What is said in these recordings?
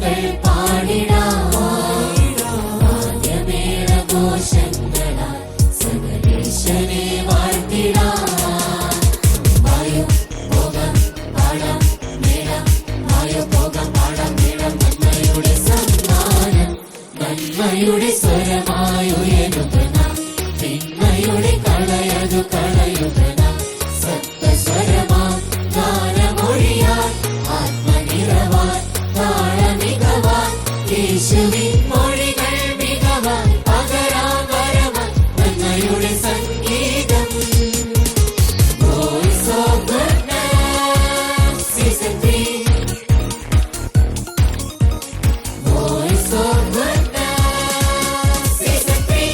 സ്തുതികൾ പാടിടാം വാദ്യമേളഘോഷങ്ങളാൽ സകലേശനെ വാഴ്ത്തിടാം. വായോ പോകാം പാടാം മേളം, വായോ പോകാം പാടാം മേളം, നന്മയുടെ സമ്മാനം നന്മയുടെ സ്വരമായി ഉയരുക നാം, തിന്മയുടെ കളയതു കളയുക നാം. സപ്തസ്വരമാം ഗാനമൊഴിയാൽ ആത്മനിറവാൻ താളമികവാൻ യേശുവിൻ മൊഴികൾ മികവാൻ പകരാം വരവാൻ നന്മയുടെ സംഗീതം. Voice of Goodness Season 3. Voice of Goodness Season 3.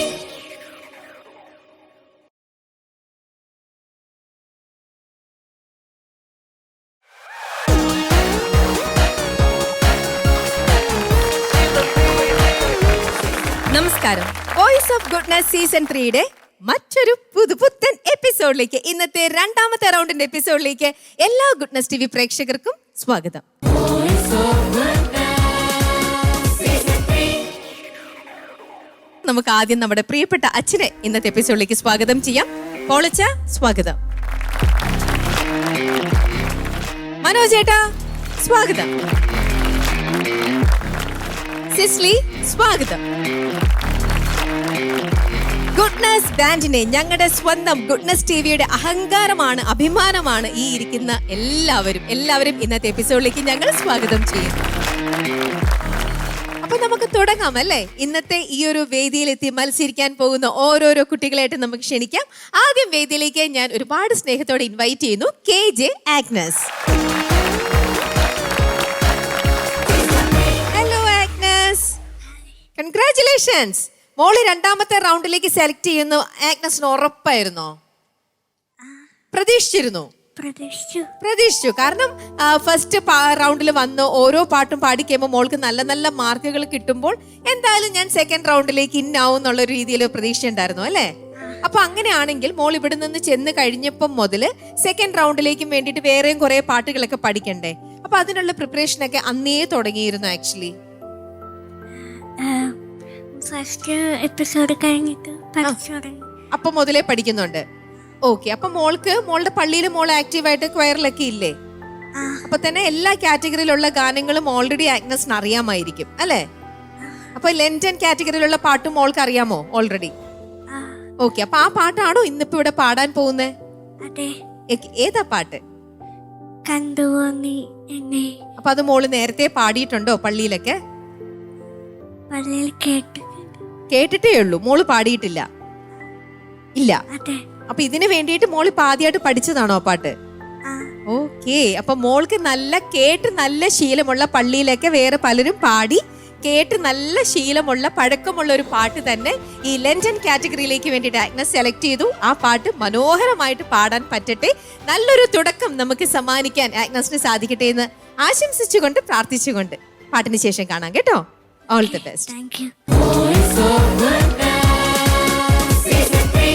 നമസ്കാരം. വോയിസ് ഓഫ് ഗുഡ്നസ് സീസൺ 3യുടെ മറ്റൊരു പുതുപുത്തൻ എപ്പിസോഡിലേക്ക്, ഇന്നത്തെ രണ്ടാമത്തെ റൗണ്ടിന്റെ എപ്പിസോഡിലേക്ക് എല്ലാ ഗുഡ്നസ് ടിവി പ്രേക്ഷകർക്കും സ്വാഗതം. Voice of Goodness Season 3. നമുക്ക് ആദ്യം നമ്മുടെ പ്രിയപ്പെട്ട അച്ഛനെ ഇന്നത്തെ എപ്പിസോഡിലേക്ക് സ്വാഗതം ചെയ്യാം. പോളച്ച, സ്വാഗതം. മനോജ് ചേട്ടാ, സ്വാഗതം. സിസ്ലി, സ്വാഗതം. ഗുഡ്നസ് ബാൻഡിനെ, ഞങ്ങളുടെ സ്വന്തം ഗുഡ്നസ് ടിവിയുടെ അഹങ്കാരമാണ്, അഭിമാനമാണ് ഈ ഇരിക്കുന്ന എല്ലാവരും ഇന്നത്തെ എപ്പിസോഡിലേക്ക് ഞങ്ങൾ സ്വാഗതം ചെയ്യുന്നു. അപ്പൊ നമുക്ക് തുടങ്ങാം അല്ലേ? ഇന്നത്തെ ഈ ഒരു വേദിയിലെത്തി മത്സരിക്കാൻ പോകുന്ന ഓരോരോ കുട്ടികളായിട്ട് നമുക്ക് ക്ഷണിക്കാം. ആദ്യം വേദിയിലേക്ക് ഞാൻ ഒരുപാട് സ്നേഹത്തോടെ ഇൻവൈറ്റ് ചെയ്യുന്നു KJ Agnes. Hello Agnes, congratulations. മോള് രണ്ടാമത്തെ റൗണ്ടിലേക്ക് സെലക്ട് ചെയ്യുന്നു ആഗ്നസിന് ഉറപ്പായിരുന്നോ? പ്രതീക്ഷിച്ചു. കാരണം ഫസ്റ്റ് റൗണ്ടിൽ വന്ന് ഓരോ പാട്ടും പാടിക്കുമ്പോൾ മോൾക്ക് നല്ല നല്ല മാർക്കുകൾ കിട്ടുമ്പോൾ എന്തായാലും ഞാൻ സെക്കൻഡ് റൗണ്ടിലേക്ക് ഇന്നാവും എന്നുള്ള രീതിയിൽ പ്രതീക്ഷ ഉണ്ടായിരുന്നു അല്ലേ? അപ്പൊ അങ്ങനെയാണെങ്കിൽ മോൾ ഇവിടെ നിന്ന് ചെന്ന് കഴിഞ്ഞപ്പം മുതല് സെക്കൻഡ് റൗണ്ടിലേക്കും വേണ്ടിയിട്ട് വേറെയും കുറെ പാട്ടുകളൊക്കെ പഠിക്കണ്ടേ? അപ്പൊ അതിനുള്ള പ്രിപ്പറേഷൻ ഒക്കെ അന്നേ തുടങ്ങിയിരുന്നു ആക്ച്വലി? ഫസ്റ്റ് എപ്പിസോഡ് കഴിഞ്ഞിട്ട് അപ്പൊ മുതലേ പഠിക്കുന്നുണ്ട്. ഓക്കെ. അപ്പൊ മോളുടെ പള്ളിയിൽ മോൾ ആക്റ്റീവായിട്ട് ക്വയറിലൊക്കെ ഇല്ലേ? അപ്പൊ തന്നെ എല്ലാ കാറ്റഗറിയിലുള്ള ഗാനങ്ങളും ഓൾറെഡി ആഗ്നസിന് അറിയാമായിരിക്കും അല്ലേ? അപ്പൊ ലെൻറ്റൻ കാറ്റഗറിയിലുള്ള പാട്ടും മോൾക്ക് അറിയാമോ ഓൾറെഡി? ഓക്കെ. അപ്പൊ ആ പാട്ടാണോ ഇന്നിപ്പോ ഇവിടെ പാടാൻ പോകുന്നത്? ഏതാ പാട്ട്? അപ്പൊ അത് മോള് നേരത്തെ പാടിയിട്ടുണ്ടോ പള്ളിയിലൊക്കെ? കേട്ടിട്ടേ ഉള്ളൂ, മോള് പാടിയിട്ടില്ല? ഇല്ല. അപ്പൊ ഇതിന് വേണ്ടിയിട്ട് മോള് ആദ്യമായിട്ട് പഠിച്ചതാണോ ആ പാട്ട്? ഓക്കെ. അപ്പൊ മോൾക്ക് കേട്ട് നല്ല ശീലമുള്ള, പള്ളിയിലൊക്കെ വേറെ പലരും പാടി കേട്ട് നല്ല ശീലമുള്ള പഴക്കമുള്ള ഒരു പാട്ട് തന്നെ ഈ ലെൻറ്റൻ കാറ്റഗറിയിലേക്ക് വേണ്ടിയിട്ട് ആഗ്നസ് സെലക്ട് ചെയ്തു. ആ പാട്ട് മനോഹരമായിട്ട് പാടാൻ പറ്റട്ടെ, നല്ലൊരു തുടക്കം നമുക്ക് സമ്മാനിക്കാൻ ആഗ്നസിന് സാധിക്കട്ടെ എന്ന് ആശംസിച്ചുകൊണ്ട് പ്രാർത്ഥിച്ചുകൊണ്ട് പാട്ടിന് ശേഷം കാണാം കേട്ടോ. All the best. Thank you. Voice of Goodness Season 3.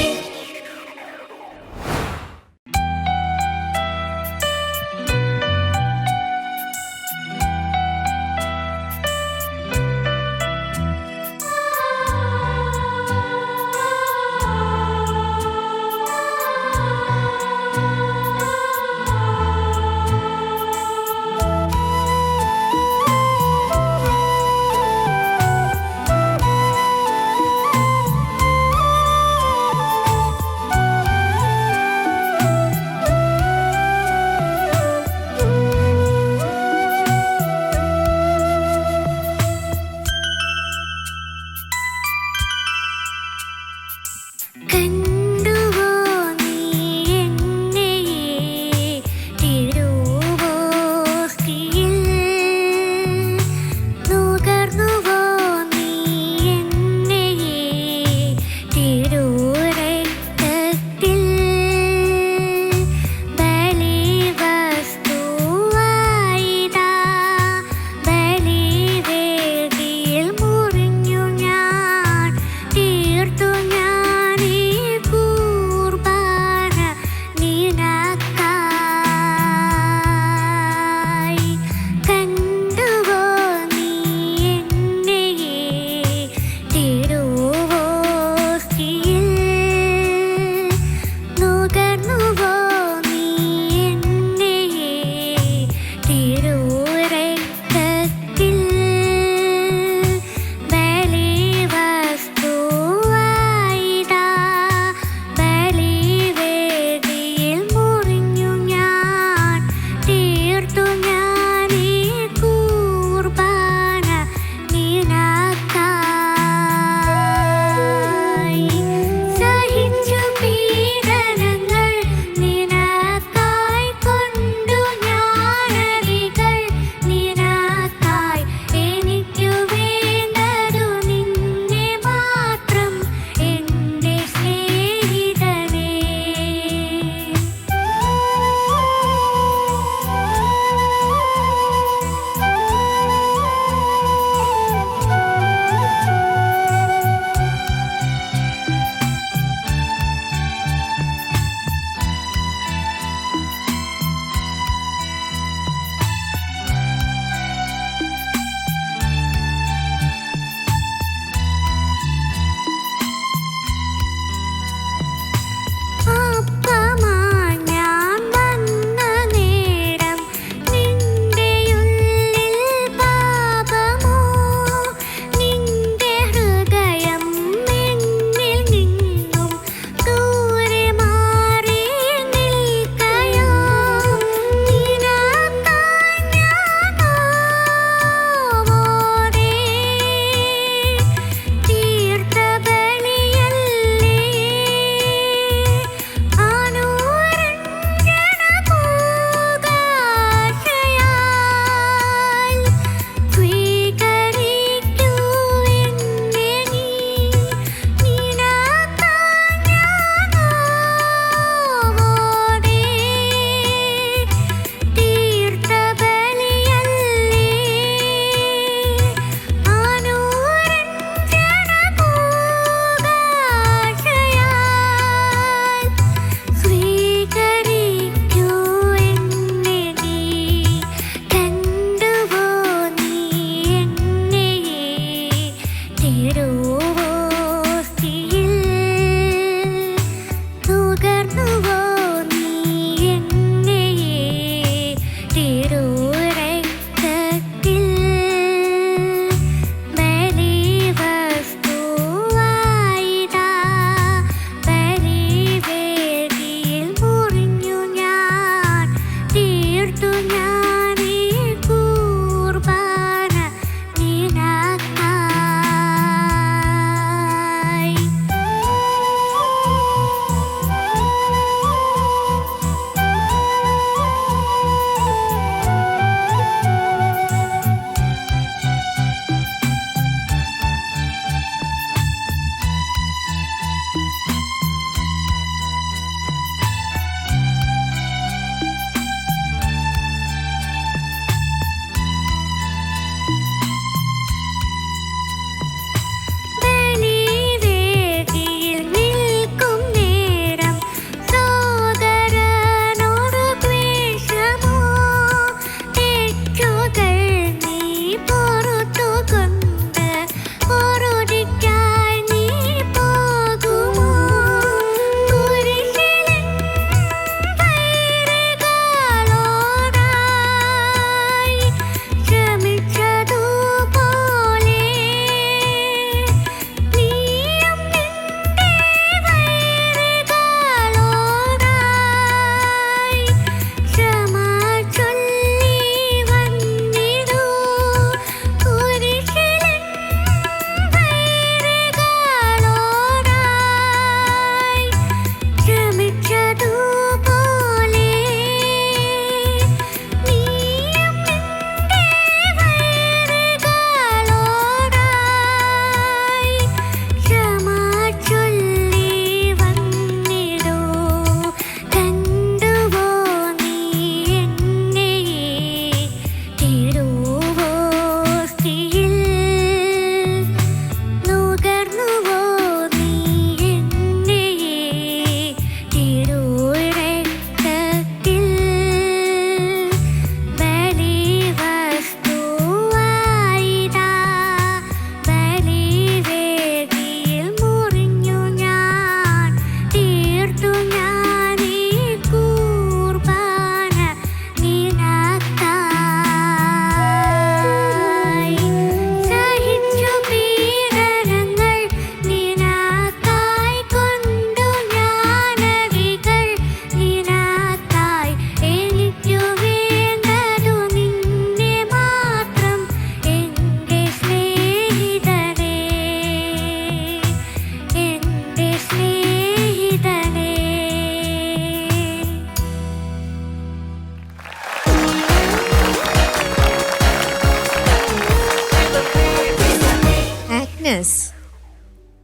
Agnes,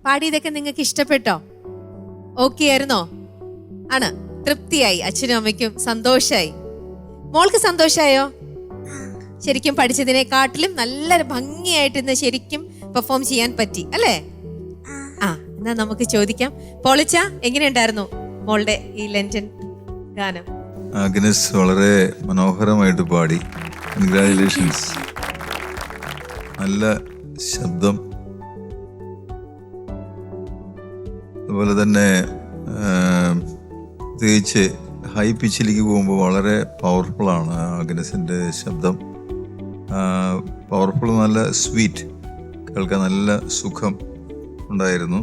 പാടിയതൊക്കെ നിങ്ങൾക്ക് ഇഷ്ടപ്പെട്ടോ? ഓക്കെ ആയിരുന്നോ? ആണ്, തൃപ്തിയായി, അച്ഛനും അമ്മയ്ക്കും സന്തോഷായി. മോൾക്ക് സന്തോഷായോ? ശരിക്കും പഠിച്ചതിനെക്കാട്ടിലും നല്ല ഭംഗിയായിട്ട് ഇന്ന് ശരിക്കും പെർഫോം ചെയ്യാൻ പറ്റി അല്ലേ? ആ, എന്നാ നമുക്ക് ചോദിക്കാം. പോളിച്ച, എങ്ങനെയുണ്ടായിരുന്നു മോളുടെ ഈ ലണ്ടൻ ഗാനം? ആഗ്നസ് വളരെ മനോഹരമായിട്ട് പാടി. കൺഗ്രാജുലേഷൻസ്. നല്ല ശബ്ദം, അതുപോലെ തന്നെ പ്രത്യേകിച്ച് ഹൈ പിച്ചിലേക്ക് പോകുമ്പോൾ വളരെ പവർഫുള്ളാണ് ആഗ്നസിൻ്റെ ശബ്ദം. പവർഫുൾ, നല്ല സ്വീറ്റ്, കേൾക്കാൻ നല്ല സുഖം ഉണ്ടായിരുന്നു.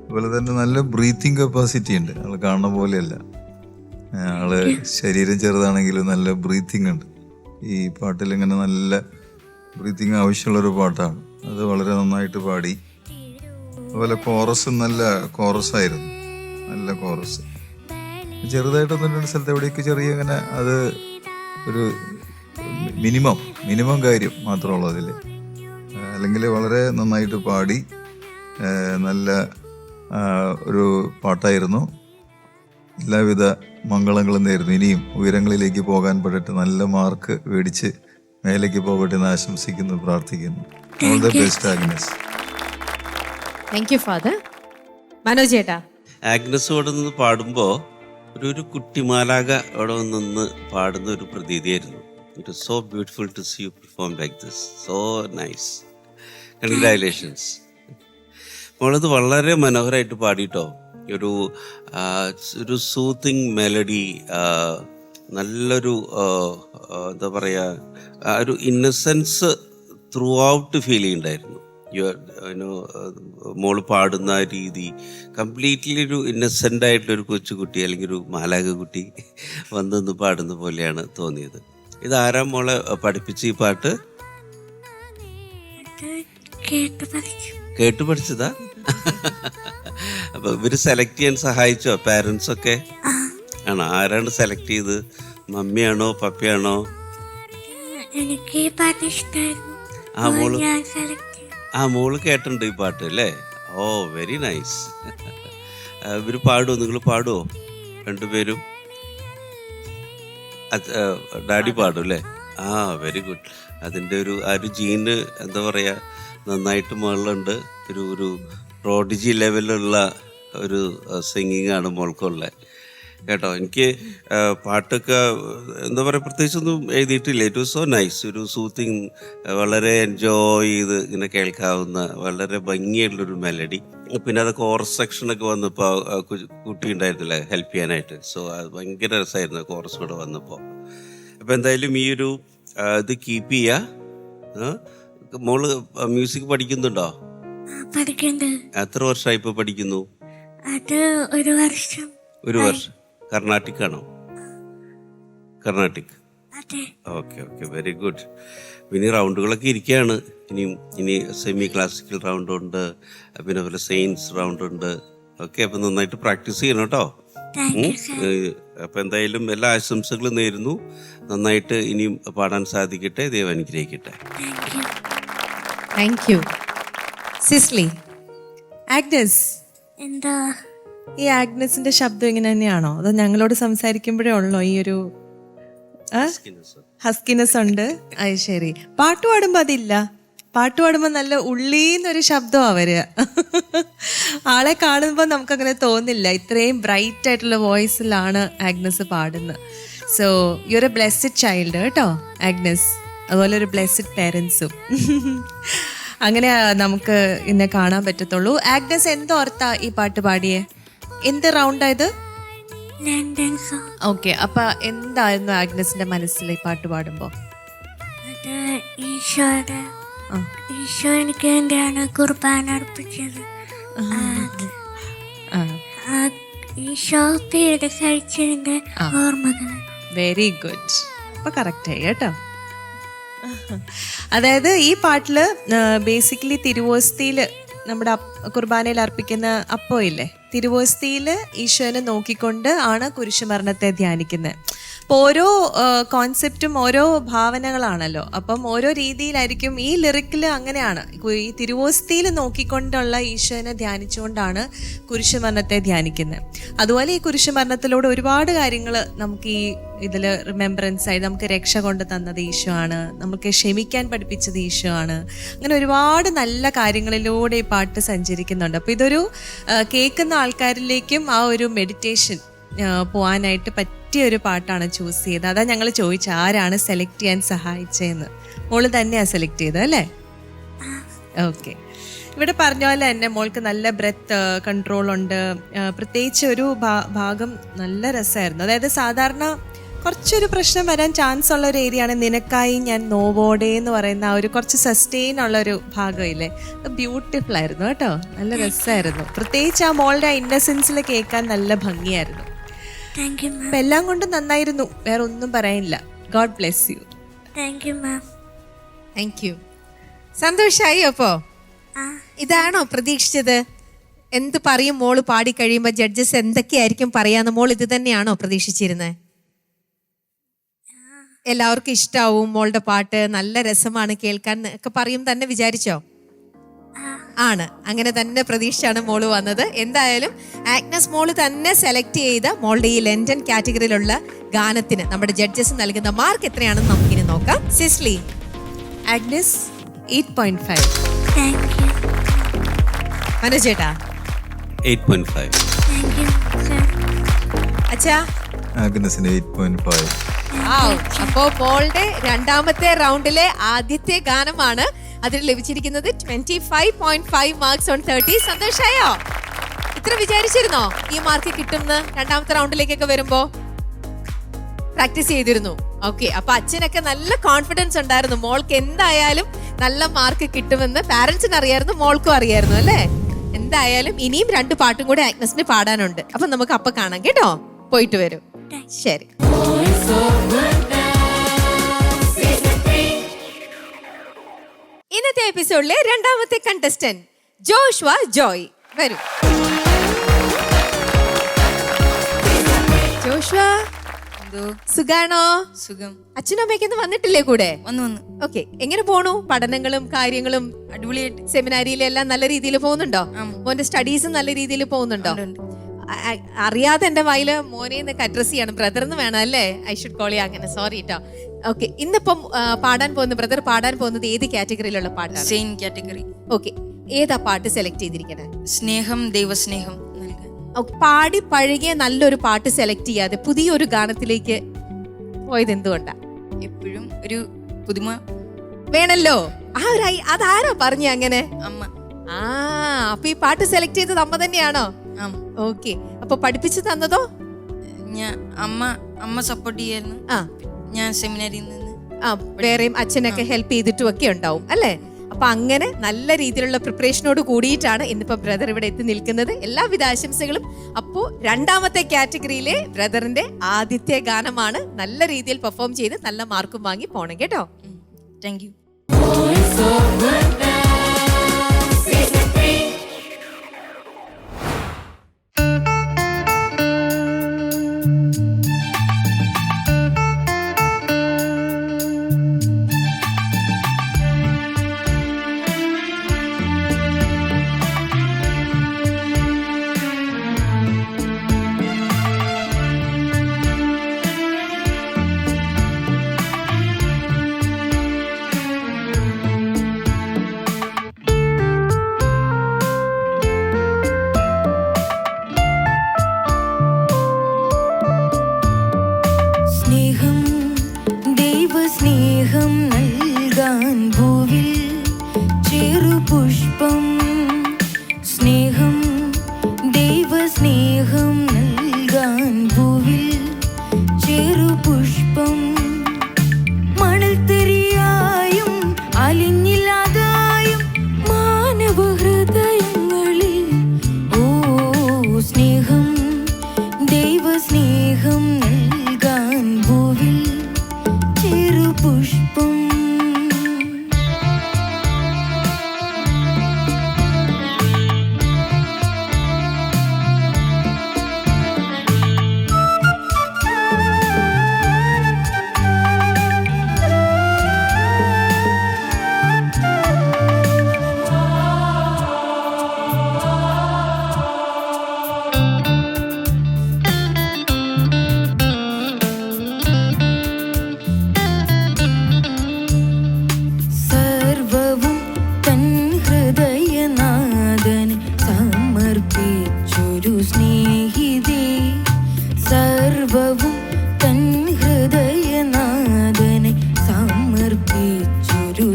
അതുപോലെ തന്നെ നല്ല ബ്രീത്തിങ് കപ്പാസിറ്റി ഉണ്ട്. ആൾ കാണുന്ന പോലെയല്ല, ആള് ശരീരം ചെറുതാണെങ്കിലും നല്ല ബ്രീത്തിങ് ഉണ്ട്. ഈ പാട്ടിൽ ഇങ്ങനെ നല്ല ബ്രീത്തിങ് ആവശ്യമുള്ളൊരു പാട്ടാണ്. അത് വളരെ നന്നായിട്ട് പാടി. അതുപോലെ കോറസ് നല്ല കോറസായിരുന്നു, നല്ല കോറസ്. ചെറുതായിട്ടൊന്നും രണ്ട് സ്ഥലത്ത് എവിടെയൊക്കെ ചെറിയ ഇങ്ങനെ അത് ഒരു മിനിമം കാര്യം മാത്രമുള്ളൂ അതിൽ. അല്ലെങ്കിൽ വളരെ നന്നായിട്ട് പാടി, നല്ല ഒരു പാട്ടായിരുന്നു. എല്ലാവിധ മംഗളങ്ങളും നേരുന്നു. ഇനിയും ഉയരങ്ങളിലേക്ക് പോകാൻ പറ്റട്ടെ, നല്ല മാർക്ക് മേടിച്ച് മേലേക്ക് പോകട്ടെ എന്ന് ആശംസിക്കുന്നു, പ്രാർത്ഥിക്കുന്നു. All the best Agnes. Thank you father. Manoj ചേട്ടാ, ആഗ്നസ് അവിടെ നിന്ന് പാടുമ്പോൾ ഒരു കുട്ടിമാലാക അവിടെ നിന്ന് പാടുന്ന ഒരു പ്രതീതിയായിരുന്നു. It was so beautiful to see you perform like this. So nice. Congratulations. മോളത് വളരെ മനോഹരമായിട്ട് പാടിട്ടോ. ഒരു സൂത്തിങ് മെലഡി, നല്ലൊരു എന്താ പറയുക, ഒരു ഇന്നസെൻസ് ത്രൂ ഔട്ട് ഫീൽ ചെയ്യുന്നുണ്ടായിരുന്നു. മോള് പാടുന്ന രീതി കംപ്ലീറ്റ്ലി ഒരു ഇന്നസെൻ്റ് ആയിട്ടൊരു കൊച്ചുകുട്ടി അല്ലെങ്കിൽ ഒരു മാലാക കുട്ടി വന്നെന്ന് പാടുന്ന പോലെയാണ് തോന്നിയത്. ഇതാരാ മോളെ പഠിപ്പിച്ച ഈ പാട്ട്? കേട്ടു പഠിച്ചതാ? അപ്പൊ ഇവര് സെലക്ട് ചെയ്യാൻ സഹായിച്ചോ പാരന്റ്സ് ഒക്കെ? ആണോ? ആരാണ് സെലക്ട് ചെയ്ത്? മമ്മിയാണോ പപ്പയാണോ? എനിക്ക് പാട്ട് ഇഷ്ടമായിരുന്നു. മോള് കേട്ടിട്ടുണ്ട് ഈ പാട്ട് അല്ലേ? ഓ, വെരി നൈസ്. ഇവര് പാടുമോ? നിങ്ങൾ പാടുമോ രണ്ടുപേരും? ഡാഡി പാടും അല്ലേ? Very good. അതിൻ്റെ ആ ഒരു ജീന് എന്താ പറയുക, നന്നായിട്ട് മുകളിലുണ്ട്. ഒരു പ്രോഡിജി ലെവലിലുള്ള ഒരു സിംഗിങ് ആണ് മോൾക്കുള്ളത് കേട്ടോ. എനിക്ക് പാട്ടൊക്കെ എന്താ പറയുക, പ്രത്യേകിച്ചൊന്നും എഴുതിയിട്ടില്ല. It was so nice. ഒരു സൂത്തിങ്, വളരെ എൻജോയ് ചെയ്ത് ഇങ്ങനെ കേൾക്കാവുന്ന വളരെ ഭംഗിയായിട്ടുള്ളൊരു മെലഡി. പിന്നെ അത് കോറസ് സെക്ഷനൊക്കെ വന്നപ്പോൾ കുട്ടി ഉണ്ടായിരുന്നില്ല ഹെൽപ്പ് ചെയ്യാനായിട്ട്. സോ അത് ഭയങ്കര രസമായിരുന്നു കോറസ് കൂടെ വന്നപ്പോൾ. അപ്പോൾ എന്തായാലും ഈ ഒരു ഇത് കീപ്പ് ചെയ്യുക. മോള് മ്യൂസിക് പഠിക്കുന്നുണ്ടോ? എത്ര വർഷമായി ഇപ്പോൾ പഠിക്കുന്നു? അത് ഒരു വർഷം. കർണാട്ടിക് ആണോ? കർണാട്ടിക്. Okay, very good. ഇനി റൗണ്ടുകളൊക്കെ ഇരിക്കുകയാണ്. ഇനി സെമി ക്ലാസിക്കൽ റൗണ്ട് ഉണ്ട്, പിന്നെ പോലെ സെയിൻസ് റൗണ്ട് ഉണ്ട്. ഓക്കെ, അപ്പം നന്നായിട്ട് പ്രാക്ടീസ് ചെയ്യണം കേട്ടോ. അപ്പം എന്തായാലും എല്ലാ ആശംസകളും നേരുന്നു. നന്നായിട്ട് ഇനിയും പാടാൻ സാധിക്കട്ടെ. ദൈവം അനുഗ്രഹിക്കട്ടെ. Thank you. സിസ്ലി, ആഗ്നസ്, എന്താ ഈ ആഗ്നസിന്റെ ശബ്ദം ഇങ്ങനെ തന്നെയാണോ? അതോ ഞങ്ങളോട് സംസാരിക്കുമ്പോഴേ ഉള്ളോ ഈ ഒരു ഹസ്കിനെസ് ഉണ്ട്? അത് ശരി. പാട്ട് പാടുമ്പോ അതില്ല. പാട്ട് പാടുമ്പോ നല്ല ഉള്ളീന്നൊരു ശബ്ദം വരിക. ആളെ കാണുമ്പോൾ നമുക്കങ്ങനെ തോന്നില്ല. ഇത്രയും ബ്രൈറ്റ് ആയിട്ടുള്ള വോയിസിലാണ് ആഗ്നസ് പാടുന്നത്. So you are A blessed child കേട്ടോ ആഗ്നസ്. അതുപോലെ ഒരു ബ്ലെസ്ഡ് പേരൻസും. അങ്ങനെ നമുക്ക് ഇന്നെ കാണാൻ പറ്റത്തുള്ളൂ. ആഗ്നസ് എന്തോർത്താ ഈ പാട്ട് പാടിയേ? എന്ത് റൗണ്ടായത്? London song. ഓക്കെ, അപ്പൊ എന്തായിരുന്നു ആഗ്നസിന്റെ മനസ്സിൽ ഈ പാട്ട് പാടുമ്പോ? അത് ഈശോ എനിക്ക് വേണ്ടിയാണ് കുർബാന അർപ്പിച്ചത്. ഈശോ പീഡ കഴിച്ചതിന്റെ ഓർമ്മകൾ. Very good. അപ്പൊ കറക്റ്റ് ആയി കേട്ടോ. അതായത് ഈ പാട്ടില് ബേസിക്കലി തിരുവോസ്തിയില് നമ്മുടെ കുർബാനയിൽ അർപ്പിക്കുന്ന അപ്പം ഇല്ലേ, തിരുവോസ്തിയില് ഈശോനെ നോക്കിക്കൊണ്ട് ആണ് കുരിശുമരണത്തെ ധ്യാനിക്കുന്നത്. അപ്പോൾ ഓരോ കോൺസെപ്റ്റും ഓരോ ഭാവനകളാണല്ലോ. അപ്പം ഓരോ രീതിയിലായിരിക്കും. ഈ ലിറിക്കിൽ അങ്ങനെയാണ്, ഈ തിരുവോസ്തിയിൽ നോക്കിക്കൊണ്ടുള്ള ഈശോനെ ധ്യാനിച്ചുകൊണ്ടാണ് കുരിശുമരണത്തെ ധ്യാനിക്കുന്നത്. അതുപോലെ ഈ കുരിശുമരണത്തിലൂടെ ഒരുപാട് കാര്യങ്ങൾ നമുക്ക് ഈ ഇതിൽ റിമെമ്പറൻസ് ആയി നമുക്ക് രക്ഷ കൊണ്ട് തന്നത് ഈശോ ആണ്, നമുക്ക് ക്ഷമിക്കാൻ പഠിപ്പിച്ചത് ഈശോ ആണ്. അങ്ങനെ ഒരുപാട് നല്ല കാര്യങ്ങളിലൂടെ ഈ പാട്ട് സഞ്ചരിക്കുന്നുണ്ട്. അപ്പോൾ ഇതൊരു കേൾക്കുന്ന ആൾക്കാരിലേക്കും ആ ഒരു മെഡിറ്റേഷൻ പോകാനായിട്ട് പറ്റിയ ഒരു പാട്ടാണ് ചൂസ് ചെയ്തത്. അതാ ഞങ്ങൾ ചോദിച്ചത് ആരാണ് സെലക്ട് ചെയ്യാൻ സഹായിച്ചതെന്ന്. മോള് തന്നെയാണ് സെലക്ട് ചെയ്തത് അല്ലേ? ഓക്കെ. ഇവിടെ പറഞ്ഞ പോലെ തന്നെ മോൾക്ക് നല്ല ബ്രെത്ത് കൺട്രോൾ ഉണ്ട്. പ്രത്യേകിച്ച് ഒരു ഭാഗം നല്ല രസമായിരുന്നു. അതായത് സാധാരണ കുറച്ചൊരു പ്രശ്നം വരാൻ ചാൻസ് ഉള്ള ഒരു ഏരിയ ആണ് നിനക്കായി ഞാൻ നോവോടെ എന്ന് പറയുന്ന ആ ഒരു കുറച്ച് സസ്റ്റെയിൻ ഉള്ളൊരു ഭാഗമില്ലേ, ബ്യൂട്ടിഫുൾ ആയിരുന്നു കേട്ടോ, നല്ല രസമായിരുന്നു. പ്രത്യേകിച്ച് ആ മോളുടെ ആ ഇന്നസെൻസിൽ കേൾക്കാൻ നല്ല ഭംഗിയായിരുന്നു. താങ്ക് യു മാം. അപ്പം എല്ലാം കൊണ്ടും നന്നായിരുന്നു, വേറെ ഒന്നും പറയാനില്ല. God bless you. Thank you ma'am. Thank you. സന്തോഷായി? അപ്പോ ആ ഇതാണോ പ്രതീക്ഷിച്ചത്? എന്ത് പറയും മോള് പാടി കഴിയുമ്പോ ജഡ്ജസ് എന്തൊക്കെയായിരിക്കും പറയാന്ന് മോൾ ഇത് തന്നെയാണോ പ്രതീക്ഷിച്ചിരുന്നത്? എല്ലാവർക്കും ഇഷ്ടാവും മോളുടെ പാട്ട്, നല്ല രസമാണ് കേൾക്കാൻ ഒക്കെ പറയും തന്നെ വിചാരിച്ചോ? ആണ്, അങ്ങനെ തന്നെ പ്രതീക്ഷയാണ് മോള് വന്നത്. എന്തായാലും ആഗ്നസ് മോള് തന്നെ സെലക്ട് ചെയ്ത മോളുടെ ഈ ലണ്ടൻ കാറ്റഗറിയിലുള്ള ഗാനത്തിന് നമ്മുടെ ജഡ്ജസ് നൽകുന്ന മാർക്ക് എത്രയാണെന്ന് നമുക്കിനി നോക്കാം. സിസ്ലി? ആഗ്നസ് 8.5. Thank you. മനോജേട്ടാ? 8.5. Thank you sir. അച്ഛാ? ആഗ്നസിന് 8.5. അപ്പോ മോളുടെ രണ്ടാമത്തെ റൗണ്ടിലെ ആദ്യത്തെ ഗാനമാണ്. അതിന് ലഭിച്ചിരിക്കുന്നത് 25.5 മാർക്സ് ഓൺ 30. സന്തോഷായോ? ഇത്ര വിചാരിച്ചിരുന്നോ ഈ മാർക്ക് കിട്ടുമെന്ന്? രണ്ടാമത്തെ റൗണ്ടിലേക്കൊക്കെ വരുമ്പോ പ്രാക്ടീസ് ചെയ്തിരുന്നു. ഓക്കെ, അപ്പൊ അച്ഛനൊക്കെ നല്ല കോൺഫിഡൻസ് ഉണ്ടായിരുന്നു മോൾക്ക് എന്തായാലും നല്ല മാർക്ക് കിട്ടുമെന്ന്. പാരന്റ്സിന് അറിയായിരുന്നു, മോൾക്കും അറിയായിരുന്നു അല്ലേ? എന്തായാലും ഇനിയും 2 പാട്ടും കൂടെ ആഗ്നസിന് പാടാനുണ്ട്. അപ്പൊ നമുക്ക് അപ്പൊ കാണാം കേട്ടോ. പോയിട്ട് വരും. ശരി. ഇന്നത്തെ എപ്പിസോഡിലെ രണ്ടാമത്തെ കണ്ടസ്റ്റന്റ് ജോഷ്വ ജോയ്. വരൂ ജോഷ്വ. സുഖാണോ? സുഖം. അച്ഛനും അമ്മയ്ക്കൊന്നും വന്നിട്ടില്ലേ കൂടെ? വന്നു. ഓക്കെ, എങ്ങനെ പോണു പഠനങ്ങളും കാര്യങ്ങളും? അടിപൊളിയായിട്ട്. സെമിനാരിയിലെല്ലാം നല്ല രീതിയിൽ പോകുന്നുണ്ടോ? മോന്റെ സ്റ്റഡീസും നല്ല രീതിയിൽ പോകുന്നുണ്ടോ? അറിയാതെ എന്റെ വായില് മോനെന്നൊക്കെ അഡ്രസ് ചെയ്യണം, ബ്രദർ എന്ന് വേണം അല്ലേ? ഐ ഷുഡ് കോൾ യു അങ്ങനെ, സോറി കേട്ടോ. ഓക്കെ, ഇന്നിപ്പം ബ്രദർ പാടാൻ പോകുന്നത് ഏത് കാറ്റഗറിയിലുള്ള പാട്ടാണ്? Same category. ഓക്കെ, ഏതാ പാട്ട് സെലക്ട് ചെയ്തിരിക്കണേ? സ്നേഹം ദൈവസ്നേഹം. പാടി പഴകിയ നല്ലൊരു പാട്ട് സെലക്ട് ചെയ്യാതെ പുതിയൊരു ഗാനത്തിലേക്ക് പോയത് എന്തുകൊണ്ടാ? എപ്പോഴും ഒരു പുതുമ വേണല്ലോ. അതാരോ പറഞ്ഞു അങ്ങനെ? അമ്മ. അപ്പൊ ഈ പാട്ട് സെലക്ട് ചെയ്തത് അമ്മ തന്നെയാണോ? ഓക്കെ, അപ്പൊ പഠിപ്പിച്ചു തന്നതോ? അമ്മ സപ്പോർട്ട് ചെയ്യായിരുന്നു. ഞാൻ സെമിനാരിയിൽ നിന്ന് വേറെയും അച്ഛനൊക്കെ ഹെൽപ്പ് ചെയ്തിട്ടും ഒക്കെ ഉണ്ടാവും അല്ലേ? അപ്പൊ അങ്ങനെ നല്ല രീതിയിലുള്ള പ്രിപ്പറേഷനോട് കൂടിയിട്ടാണ് ഇന്നിപ്പോ ബ്രദർ ഇവിടെ എത്തി നിൽക്കുന്നത്. എല്ലാവിധ ആശംസകളും. അപ്പോ രണ്ടാമത്തെ കാറ്റഗറിയിലെ ബ്രദറിന്റെ ആദ്യത്തെ ഗാനമാണ്. നല്ല രീതിയിൽ പെർഫോം ചെയ്ത് നല്ല മാർക്കും വാങ്ങി പോണം കേട്ടോ. Thank U.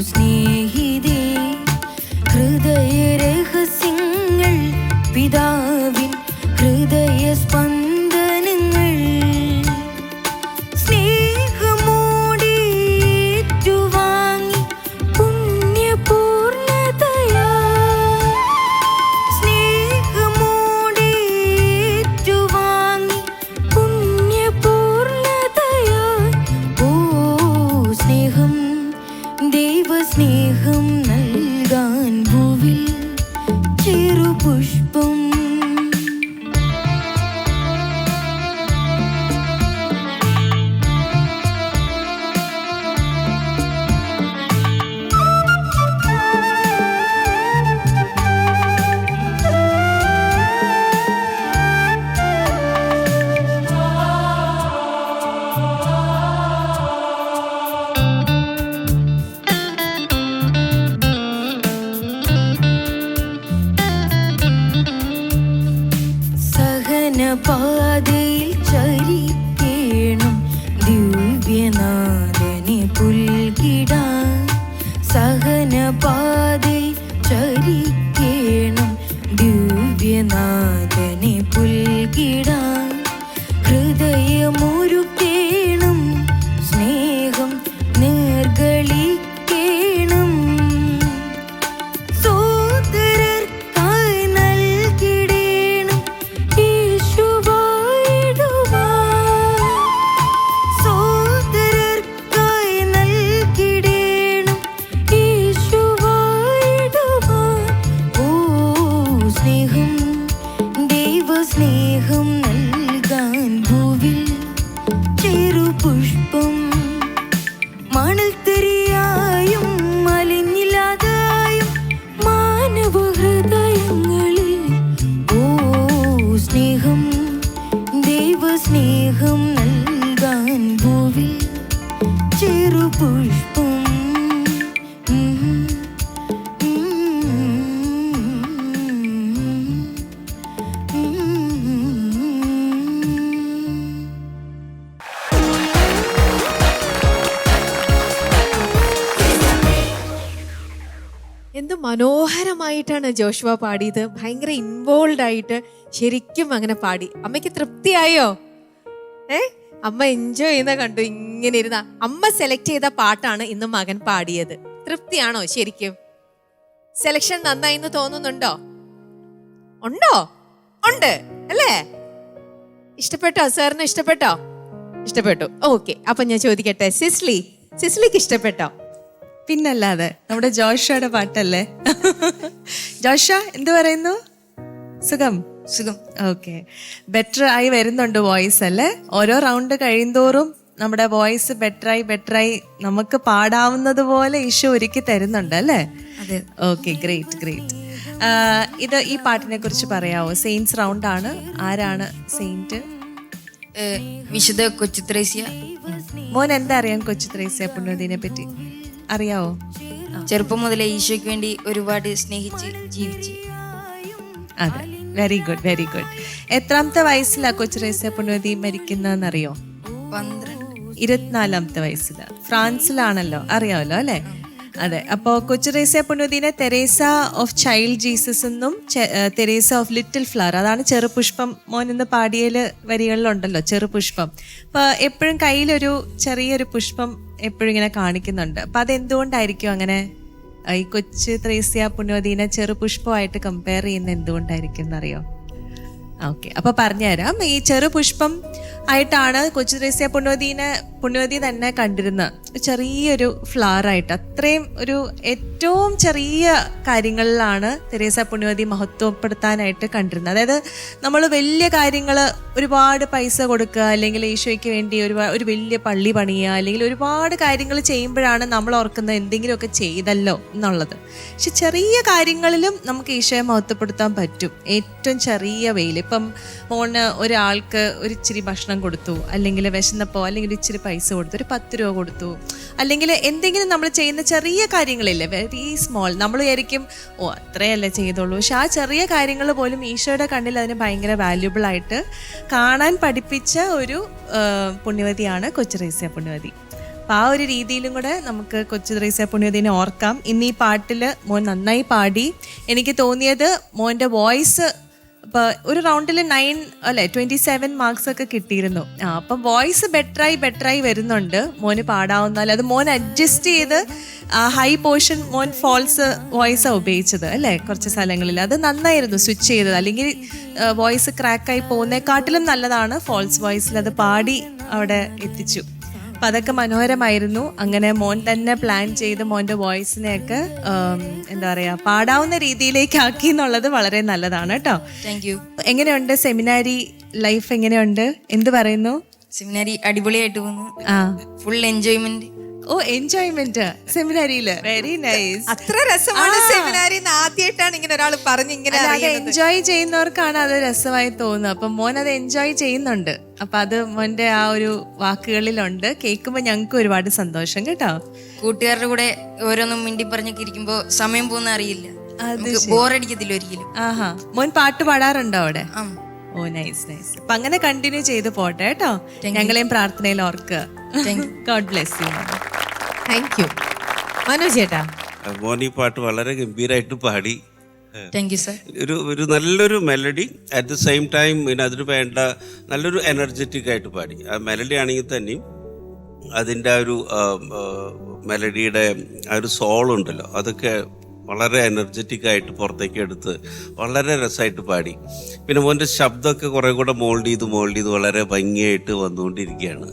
സ്നേഹിതേ ഹൃദയ രഹസ്യങ്ങൾ പിതാവിൻ ഹൃദയ സ്പന്ദനങ്ങൾ സ്നേഹമോടേറ്റുവാങ്ങി പുണ്യപൂർണതയാ സ്നേഹമോടേറ്റുവാങ്ങി പുണ്യപൂർണതയാ ഓ സ്നേഹം ദൈവസ്നേഹം നൽകാൻ ഭൂവിൽ ചെറുപുഷ്പം സഹനപാതയിൽ ചരിക്കേണം ദിവ്യനാഥനെ പുൽകിടാൻ സഹനപാതയിൽ ചരിക്കേണം ദിവ്യനാഥനെ പുൽകിടാൻ ഹൃദയമൊരുക്കേണം സ്നേഹം നിർഗളിക്കേണം സോദരർക്കായി നൽകിടേണം യേശുവായിടുവാൻ സോദരർക്കായി നൽകിടേണം യേശുവായിടുവാൻ ഓ സ്നേഹം ദൈവസ്നേഹം നൽകാൻ ഭൂവിൽ ചെറുപുഷ്പം മണൽത്തരിയായും മലിഞ്ഞില്ലാതായും മാനവഹൃദയങ്ങളിൽ ഓ സ്നേഹം ദൈവസ്നേഹം നൽകാൻ ഭൂവിൽ ചെറുപുഷ്പം എന്ത് മനോഹരമായിട്ടാണ് ജോഷുവ പാടിയത്. ഭയങ്കര ഇൻവോൾവ് ആയിട്ട് ശരിക്കും അങ്ങനെ പാടി. അമ്മയ്ക്ക് തൃപ്തിയായോ? അമ്മ എൻജോയ് ചെയ്യുന്ന കണ്ടു. ഇങ്ങനെ ഇരുന്ന അമ്മ സെലക്ട് ചെയ്ത പാട്ടാണ് ഇന്ന് മകൻ പാടിയത്. തൃപ്തിയാണോ? ശരിക്കും സെലക്ഷൻ നന്നായി എന്ന് തോന്നുന്നുണ്ടോ? ഉണ്ടോ? ഉണ്ട് അല്ലേ? ഇഷ്ടപ്പെട്ടോ? സാറിന് ഇഷ്ടപ്പെട്ടോ? ഇഷ്ടപ്പെട്ടു. ഓക്കെ, അപ്പൊ ഞാൻ ചോദിക്കട്ടെ, സിസ്ലിക്ക് ഇഷ്ടപ്പെട്ടോ? പിന്നല്ലാതെ നമ്മുടെ ജോഷയുടെ പാട്ടല്ലേ. ജോഷ എന്ത് പറയുന്നു? സുഖം സുഖം. ഓക്കെ, ബെറ്റർ ആയി വരുന്നുണ്ട് വോയിസ് അല്ലേ? ഓരോ റൗണ്ട് കഴിയുന്തോറും നമ്മുടെ വോയിസ് ബെറ്ററായി നമുക്ക് പാടാവുന്നത് പോലെ ഈശോ ഒരുക്കി തരുന്നുണ്ട് അല്ലേ? അതെ. Okay, great. ഇത് ഈ പാട്ടിനെ കുറിച്ച് പറയാവോ? സെയിൻസ് റൗണ്ട് ആണ്. ആരാണ് സെയിന്റ്? വിശുദ്ധ കൊച്ചുത്രേസ്യ. മോൻ എന്താ അറിയാം കൊച്ചു ത്രേസ്യ പുണ്യവതിനെ പറ്റി? അറിയാവോ? ചെറുപ്പം മുതലേ ഈശോയ്ക്ക് വേണ്ടി ഒരുപാട് സ്നേഹിച്ച് ജീവിച്ച്. അതെ, വെരി ഗുഡ്. എത്രാമത്തെ വയസ്സിലാ കൊച്ചു ത്രേസ്യ പുണ്യവതി മരിക്കുന്നതെന്നറിയോ? 24-ാമത്തെ വയസ്സിലാണ്. ഫ്രാൻസിലാണല്ലോ, അറിയാമല്ലോ അല്ലേ? അതെ. അപ്പോൾ കൊച്ചു ത്രേസ്യ പുണ്യവതിനെ തെരേസ ഓഫ് ചൈൽഡ് ജീസസ് എന്നും തെരേസ ഓഫ് ലിറ്റിൽ ഫ്ലവർ, അതാണ് ചെറുപുഷ്പം. മോൻ ഇന്ന് പാടിയല് വരികളിലുണ്ടല്ലോ ചെറുപുഷ്പം. അപ്പൊ എപ്പോഴും കയ്യിലൊരു ചെറിയൊരു പുഷ്പം എപ്പോഴും ഇങ്ങനെ കാണിക്കുന്നുണ്ട്. അപ്പൊ അതെന്തുകൊണ്ടായിരിക്കും അങ്ങനെ ഈ കൊച്ചു ത്രേസ്യ പുണ്യവതിനെ ചെറുപുഷ്പമായിട്ട് കമ്പയർ ചെയ്യുന്ന എന്തുകൊണ്ടായിരിക്കും എന്നറിയോ? ഓക്കെ, അപ്പൊ പറഞ്ഞുതരാം. ഈ ചെറുപുഷ്പം ആയിട്ടാണ് കൊച്ചു ത്രേസ്യ പുണ്യവതി തന്നെ കണ്ടിരുന്നത്. ചെറിയൊരു ഫ്ലവർ ആയിട്ട്, അത്രയും ഒരു ഏറ്റവും ചെറിയ കാര്യങ്ങളിലാണ് തെരേസ പുണ്യവതി മഹത്വപ്പെടുത്താനായിട്ട് കണ്ടിരുന്നത്. അതായത് നമ്മൾ വലിയ കാര്യങ്ങൾ, ഒരുപാട് പൈസ കൊടുക്കുക, അല്ലെങ്കിൽ ഈശോയ്ക്ക് വേണ്ടി ഒരു വലിയ പള്ളി പണിയുക, അല്ലെങ്കിൽ ഒരുപാട് കാര്യങ്ങൾ ചെയ്യുമ്പോഴാണ് നമ്മൾ ഓർക്കുന്നത് എന്തെങ്കിലുമൊക്കെ ചെയ്തല്ലോ എന്നുള്ളത്. പക്ഷെ ചെറിയ കാര്യങ്ങളിലും നമുക്ക് ഈശോയെ മഹത്വപ്പെടുത്താൻ പറ്റും. ഏറ്റവും ചെറിയ വെയിൽ, ഇപ്പം മോന് ഒരാൾക്ക് ഒരു ഇച്ചിരി ഭക്ഷണം കൊടുത്തു, അല്ലെങ്കിൽ വിശന്നപ്പോ അല്ലെങ്കിൽ ഇച്ചിരി പൈസ കൊടുത്തു, ഒരു 10 രൂപ കൊടുത്തു, അല്ലെങ്കിൽ എന്തെങ്കിലും നമ്മൾ ചെയ്യുന്ന ചെറിയ കാര്യങ്ങളില്ലേ, വെരി സ്മോൾ, നമ്മൾ വിചാരിക്കും ഓ അത്രയല്ലേ ചെയ്തോളൂ. പക്ഷെ ആ ചെറിയ കാര്യങ്ങൾ പോലും ഈശോയുടെ കണ്ണിൽ അതിന് ഭയങ്കര വാല്യുബിൾ ആയിട്ട് കാണാൻ പഠിപ്പിച്ച ഒരു പുണ്യവതിയാണ് കൊച്ചു ത്രേസ്യ പുണ്യവതി. അപ്പം ആ ഒരു രീതിയിലും കൂടെ നമുക്ക് കൊച്ചു ത്രേസ്യ പുണ്യവതിനെ ഓർക്കാം. ഇന്ന് ഈ പാട്ടിൽ മോൻ നന്നായി പാടി. എനിക്ക് തോന്നിയത് മോൻ്റെ വോയിസ് ഇപ്പോൾ ഒരു റൗണ്ടിൽ 27 മാർക്സ് ഒക്കെ കിട്ടിയിരുന്നു. അപ്പം വോയിസ് ബെറ്ററായി വരുന്നുണ്ട്. മോന് പാടാവുന്നാൽ അത് മോൻ അഡ്ജസ്റ്റ് ചെയ്ത് ഹൈ പോർഷൻ മോൻ ഫോൾസ് വോയിസാണ് ഉപയോഗിച്ചത് അല്ലേ കുറച്ച് സ്ഥലങ്ങളിൽ. അത് നന്നായിരുന്നു സ്വിച്ച് ചെയ്തത്. അല്ലെങ്കിൽ വോയിസ് ക്രാക്കായി പോകുന്നേക്കാട്ടിലും നല്ലതാണ് ഫോൾസ് വോയിസിൽ അത് പാടി അവിടെ എത്തിച്ചു. അപ്പം അതൊക്കെ മനോഹരമായിരുന്നു. അങ്ങനെ മോൻ തന്നെ പ്ലാൻ ചെയ്ത് മോൻ്റെ വോയിസിനെയൊക്കെ എന്താ പറയുക പാടാവുന്ന രീതിയിലേക്ക് ആക്കി എന്നുള്ളത് വളരെ നല്ലതാണ് കേട്ടോ. Thank you. എങ്ങനെയുണ്ട് സെമിനാരി ലൈഫ്? എങ്ങനെയുണ്ട്? എന്ത് പറയുന്നു? സെമിനാരി അടിപൊളിയായിട്ട് പോകുന്നു. Full enjoyment. ഓ, എൻജോയ്മെന്റ് സെമിനാരിയില്. Very nice. അത്ര രസമാണ് സെമിനാരി. ആദ്യമായിട്ടാണ് ഇങ്ങനെ ഒരാൾ പറഞ്ഞ് ഇങ്ങനെ എൻജോയ് ചെയ്യുന്നവർക്കാണ് അത് രസമായി തോന്നുന്നത്. അപ്പൊ മോൻ അത് എൻജോയ് ചെയ്യുന്നുണ്ട്. അപ്പൊ അത് മോന്റെ ആ ഒരു വാക്കുകളിലുണ്ട്. കേൾക്കുമ്പോ ഞങ്ങൾക്ക് ഒരുപാട് സന്തോഷം കേട്ടോ. കൂട്ടുകാരുടെ കൂടെ ഓരോന്നും മിണ്ടി പറഞ്ഞൊക്കെ ഇരിക്കുമ്പോ സമയം പോകുന്ന അറിയില്ല. ബോറടിക്കത്തില്ല ഒരിക്കലും. ആഹാ. മോൻ പാട്ട് പാടാറുണ്ടോ അവിടെ? ആ. ഓ, നൈസ്. അപ്പൊ അങ്ങനെ കണ്ടിന്യൂ ചെയ്ത് പോട്ടെ കേട്ടോ. ഞങ്ങളെയും പ്രാർത്ഥനയിൽ ഓർക്കുക. God bless you. Thank you. Manoj ചേട്ടാ, മോൻ ഈ പാട്ട് വളരെ ഗംഭീരമായിട്ട് പാടി. Thank you sir. ഒരു നല്ലൊരു melody at the same time അതിന് വേണ്ട നല്ലൊരു എനർജറ്റിക് ആയിട്ട് പാടി. ആ മെലഡി ആണെങ്കിൽ തന്നെയും അതിൻ്റെ ആ ഒരു മെലഡിയുടെ ആ ഒരു സോൾ ഉണ്ടല്ലോ, അതൊക്കെ വളരെ എനർജറ്റിക് ആയിട്ട് പുറത്തേക്ക് എടുത്ത് വളരെ രസമായിട്ട് പാടി. പിന്നെ മോൻ്റെ ശബ്ദമൊക്കെ കുറേ കൂടെ മോൾഡ് ചെയ്ത് വളരെ ഭംഗിയായിട്ട് വന്നുകൊണ്ടിരിക്കുകയാണ്.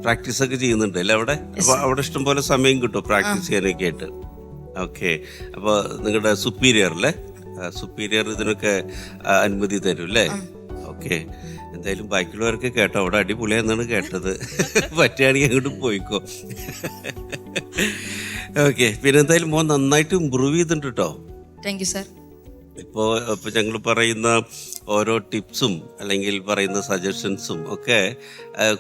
പ്രാക്ടീസൊക്കെ ചെയ്യുന്നുണ്ട് അല്ലേ അവിടെ? അപ്പോൾ അവിടെ ഇഷ്ടംപോലെ സമയം കിട്ടും പ്രാക്ടീസ് ചെയ്യാനൊക്കെ ആയിട്ട്. ഓക്കെ. അപ്പോൾ നിങ്ങളുടെ സുപ്പീരിയർ അല്ലേ, സുപ്പീരിയർ ഇതിനൊക്കെ അനുമതി തരും അല്ലേ? ഓക്കെ. എന്തായാലും ബാക്കിയുള്ളവർക്ക് കേട്ടോ അവിടെ അടിപൊളിയാണെന്നാണ് കേട്ടത്. പറ്റുകയാണെങ്കിൽ അങ്ങോട്ട് പോയിക്കോ. ഓക്കെ. പിന്നെ എന്തായാലും മോൻ നന്നായിട്ട് ഇമ്പ്രൂവ് ചെയ്തിട്ടുണ്ട് കേട്ടോ. Thank you sir. ഇപ്പോൾ ഞങ്ങൾ പറയുന്ന ഓരോ ടിപ്സും അല്ലെങ്കിൽ പറയുന്ന സജഷൻസും ഒക്കെ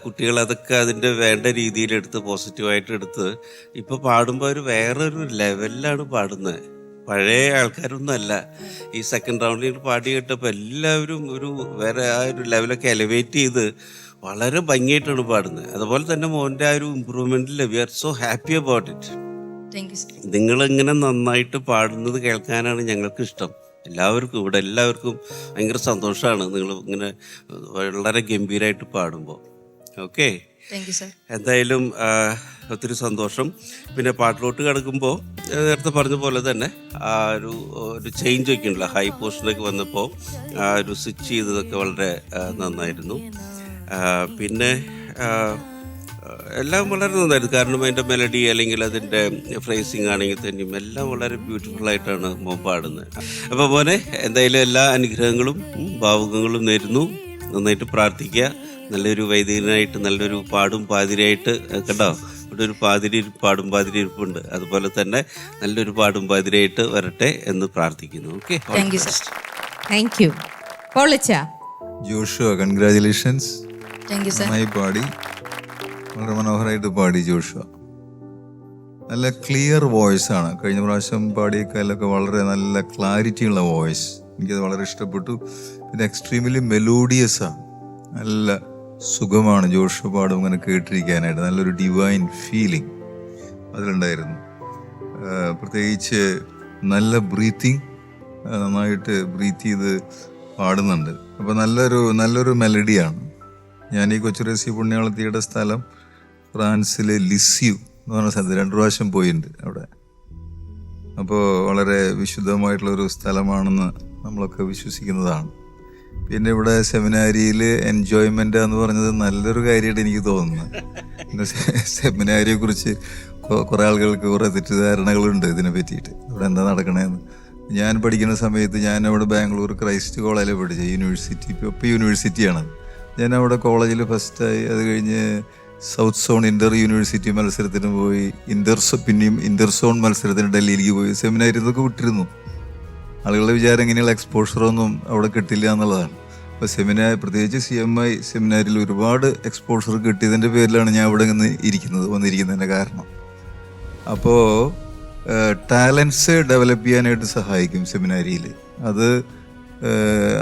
കുട്ടികൾ അതൊക്കെ അതിൻ്റെ വേണ്ട രീതിയിലെടുത്ത് പോസിറ്റീവായിട്ട് എടുത്ത് ഇപ്പോൾ പാടുമ്പോൾ ഒരു വേറൊരു ലെവലിലാണ് പാടുന്നത്. പഴയ ആൾക്കാരൊന്നും അല്ല. ഈ സെക്കൻഡ് റൗണ്ടിൽ പാടി കേട്ടപ്പോൾ എല്ലാവരും ഒരു വേറെ ആ ഒരു ലെവലൊക്കെ എലിവേറ്റ് ചെയ്ത് വളരെ ഭംഗിയായിട്ടാണ് പാടുന്നത്. അതുപോലെ തന്നെ മോൻ്റെ ആ ഒരു ഇമ്പ്രൂവ്മെൻറ്റിൽ we are so happy about it. Thank you sir. നിങ്ങളിങ്ങനെ നന്നായിട്ട് പാടുന്നത് കേൾക്കാനാണ് ഞങ്ങൾക്ക് ഇഷ്ടം. ഇവിടെ എല്ലാവർക്കും ഭയങ്കര സന്തോഷമാണ് നിങ്ങൾ ഇങ്ങനെ വളരെ ഗംഭീരമായിട്ട് പാടുമ്പോൾ. ഓക്കെ. Thank you sir. എന്തായാലും ഒത്തിരി സന്തോഷം. പിന്നെ പാട്ടിലോട്ട് കിടക്കുമ്പോൾ നേരത്തെ പറഞ്ഞ പോലെ തന്നെ ആ ഒരു ചേഞ്ച് ഒക്കെ ഉണ്ടല്ലോ, ഹൈ പോർഷനൊക്കെ വന്നപ്പോൾ ആ ഒരു സ്വിച്ച് ചെയ്തതൊക്കെ വളരെ നന്നായിരുന്നു. പിന്നെ എല്ലാം വളരെ നന്നായിരുന്നു. കാരണം അതിൻ്റെ മെലഡി അല്ലെങ്കിൽ അതിൻ്റെ ഫ്രേസിങ് ആണെങ്കിൽ തന്നെയും എല്ലാം വളരെ ബ്യൂട്ടിഫുൾ ആയിട്ടാണ് മോൻ പാടുന്നത്. അപ്പോൾ മോനെ എന്തായാലും എല്ലാ അനുഗ്രഹങ്ങളും ഭാവുകങ്ങളും നേരുന്നു. നന്നായിട്ട് പ്രാർത്ഥിക്കുക. നല്ലൊരു വൈദികനായിട്ട് നല്ലൊരു പാടും പാതിരിയായിട്ട് കണ്ടോ, ഇവിടെ ഒരു പാടും പാതിരി ഇരിപ്പുണ്ട്. അതുപോലെ തന്നെ നല്ലൊരു പാടും പാതിരിയായിട്ട് വരട്ടെ എന്ന് പ്രാർത്ഥിക്കുന്നു. Okay. Thank you sir. Thank you. പൊളിച്ച Joshua, congratulations. Thank you sir. നന്നായി പാടി, വളരെ മനോഹരമായിട്ട് പാടി ജോഷുവ. നല്ല ക്ലിയർ വോയിസ് ആണ്. കഴിഞ്ഞ പ്രാവശ്യം പാടിയേക്കാളൊക്കെ വളരെ നല്ല ക്ലാരിറ്റി ഉള്ള വോയിസ്. എനിക്കത് വളരെ ഇഷ്ടപ്പെട്ടു. പിന്നെ എക്സ്ട്രീംലി മെലോഡിയസ് ആണ്. നല്ല സുഖമാണ് ജോഷുവ പാടും ഇങ്ങനെ കേട്ടിരിക്കാനായിട്ട്. നല്ലൊരു ഡിവൈൻ ഫീലിംഗ് അതിലുണ്ടായിരുന്നു. പ്രത്യേകിച്ച് നല്ല ബ്രീത്തിങ്, നന്നായിട്ട് ബ്രീത്ത് ചെയ്ത് പാടുന്നുണ്ട്. അപ്പോൾ നല്ലൊരു മെലഡിയാണ്. ഞാൻ ഈ കൊച്ചു ത്രേസ്യ പുണ്യാളത്തിയുടെ സ്ഥലം ഫ്രാൻസിലെ ലിസ്യു എന്ന് പറഞ്ഞ സ്ഥലത്ത് 2 പ്രാവശ്യം പോയിട്ടുണ്ട് അവിടെ. അപ്പോൾ വളരെ വിശുദ്ധമായിട്ടുള്ളൊരു സ്ഥലമാണെന്ന് നമ്മളൊക്കെ വിശ്വസിക്കുന്നതാണ്. പിന്നെ ഇവിടെ സെമിനാരിയിൽ എൻജോയ്മെൻ്റ് എന്ന് പറഞ്ഞത് നല്ലൊരു കാര്യമായിട്ട് എനിക്ക് തോന്നുന്നു. പിന്നെ സെമിനാരിയെ കുറിച്ച് കുറേ ആളുകൾക്ക് കുറേ തെറ്റിദ്ധാരണകളുണ്ട് ഇതിനെ പറ്റിയിട്ട്, ഇവിടെ എന്താ നടക്കണേന്ന്. ഞാൻ പഠിക്കുന്ന സമയത്ത് ഞാൻ അവിടെ ബാംഗ്ലൂർ ക്രൈസ്റ്റ് കോളേജിൽ പഠിച്ചത്, യൂണിവേഴ്സിറ്റി, ഇപ്പോൾ യൂണിവേഴ്സിറ്റിയാണ്. ഞാൻ അവിടെ കോളേജിൽ ഫസ്റ്റായി. അത് കഴിഞ്ഞ് സൗത്ത് സോൺ ഇൻ്റർ യൂണിവേഴ്സിറ്റി മത്സരത്തിന് പോയി. പിന്നെയും ഇൻ്റർ സോൺ മത്സരത്തിന് ഡൽഹിയിലേക്ക് പോയി. സെമിനാരിൽ നിന്നൊക്കെ വിട്ടിരുന്നു. ആളുകളുടെ വിചാരം ഇങ്ങനെയുള്ള എക്സ്പോഷറൊന്നും അവിടെ കിട്ടില്ല എന്നുള്ളതാണ്. അപ്പോൾ പ്രത്യേകിച്ച് CMI സെമിനാരിൽ ഒരുപാട് എക്സ്പോഷർ കിട്ടിയതിൻ്റെ പേരിലാണ് ഞാൻ ഇവിടെ വന്നിരിക്കുന്നതിൻ്റെ കാരണം. അപ്പോൾ ടാലൻസ് ഡെവലപ്പ് ചെയ്യാനായിട്ട് സഹായിക്കും സെമിനാരിയിൽ. അത്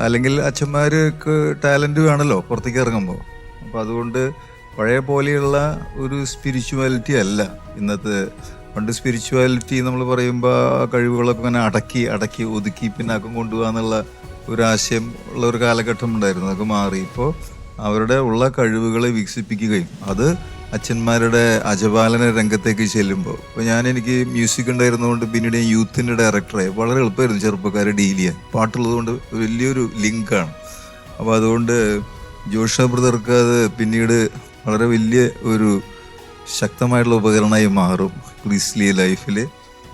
അല്ലെങ്കിൽ അച്ഛന്മാർക്ക് ടാലൻറ്റ് വേണമല്ലോ പുറത്തേക്ക് ഇറങ്ങുമ്പോൾ. അപ്പോൾ അതുകൊണ്ട് പഴയ പോലെയുള്ള ഒരു സ്പിരിച്വാലിറ്റി അല്ല ഇന്നത്തെ. പണ്ട് സ്പിരിച്വാലിറ്റി നമ്മൾ പറയുമ്പോൾ ആ കഴിവുകളൊക്കെ ഇങ്ങനെ അടക്കി ഒതുക്കി പിന്നാക്കം കൊണ്ടുപോകാന്നുള്ള ഒരു ആശയം ഉള്ള ഒരു കാലഘട്ടം ഉണ്ടായിരുന്നു. അതൊക്കെ മാറി ഇപ്പോൾ അവരുടെ ഉള്ള കഴിവുകളെ വികസിപ്പിക്കുകയും അത് അച്ഛന്മാരുടെ അജപാലന രംഗത്തേക്ക് ചെല്ലുമ്പോൾ ഇപ്പോൾ എനിക്ക് മ്യൂസിക് ഉണ്ടായിരുന്നതുകൊണ്ട് പിന്നീട് യൂത്തിൻ്റെ ഡയറക്ടറായി വളരെ എളുപ്പമായിരുന്നു ചെറുപ്പക്കാരെ ഡീൽ ചെയ്യാൻ. പാട്ടുള്ളത് കൊണ്ട് വലിയൊരു ലിങ്കാണ്. അപ്പോൾ അതുകൊണ്ട് ജോഷ ബ്രദർക്ക് അത് പിന്നീട് വളരെ വലിയ ഒരു ശക്തമായിട്ടുള്ള ഉപകരണമായി മാറും പ്രീസ്ലി ലൈഫിൽ.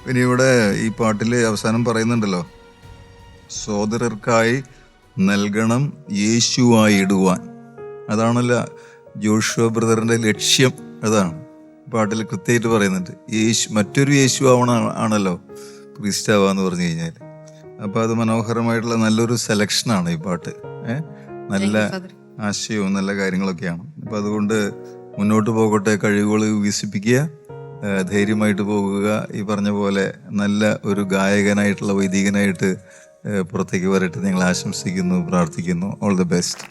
പിന്നെ ഇവിടെ ഈ പാട്ടിൽ അവസാനം പറയുന്നുണ്ടല്ലോ, സോദരർക്കായി നൽകണം യേശുവായി ഇടുവാൻ. അതാണല്ലോ ജോഷുവ ബ്രദറിൻ്റെ ലക്ഷ്യം. അതാണ് പാട്ടിൽ കൃത്യമായിട്ട് പറയുന്നുണ്ട്. മറ്റൊരു യേശു ആണല്ലോ പ്രീസ്റ്റ് ആവാന്ന് പറഞ്ഞു കഴിഞ്ഞാൽ. അപ്പോൾ അത് മനോഹരമായിട്ടുള്ള നല്ലൊരു സെലക്ഷനാണ് ഈ പാട്ട്. നല്ല ആശയവും നല്ല കാര്യങ്ങളൊക്കെയാണ്. അപ്പം അതുകൊണ്ട് മുന്നോട്ട് പോകട്ടെ, കഴിവുകൾ വികസിപ്പിക്കുക, ധൈര്യമായിട്ട് പോകുക. ഈ പറഞ്ഞ പോലെ നല്ല ഒരു ഗായകനായിട്ടുള്ള വൈദികനായിട്ട് പുറത്തേക്ക് വരട്ടെ നിങ്ങൾ ആശംസിക്കുന്നു, പ്രാർത്ഥിക്കുന്നു. All the best.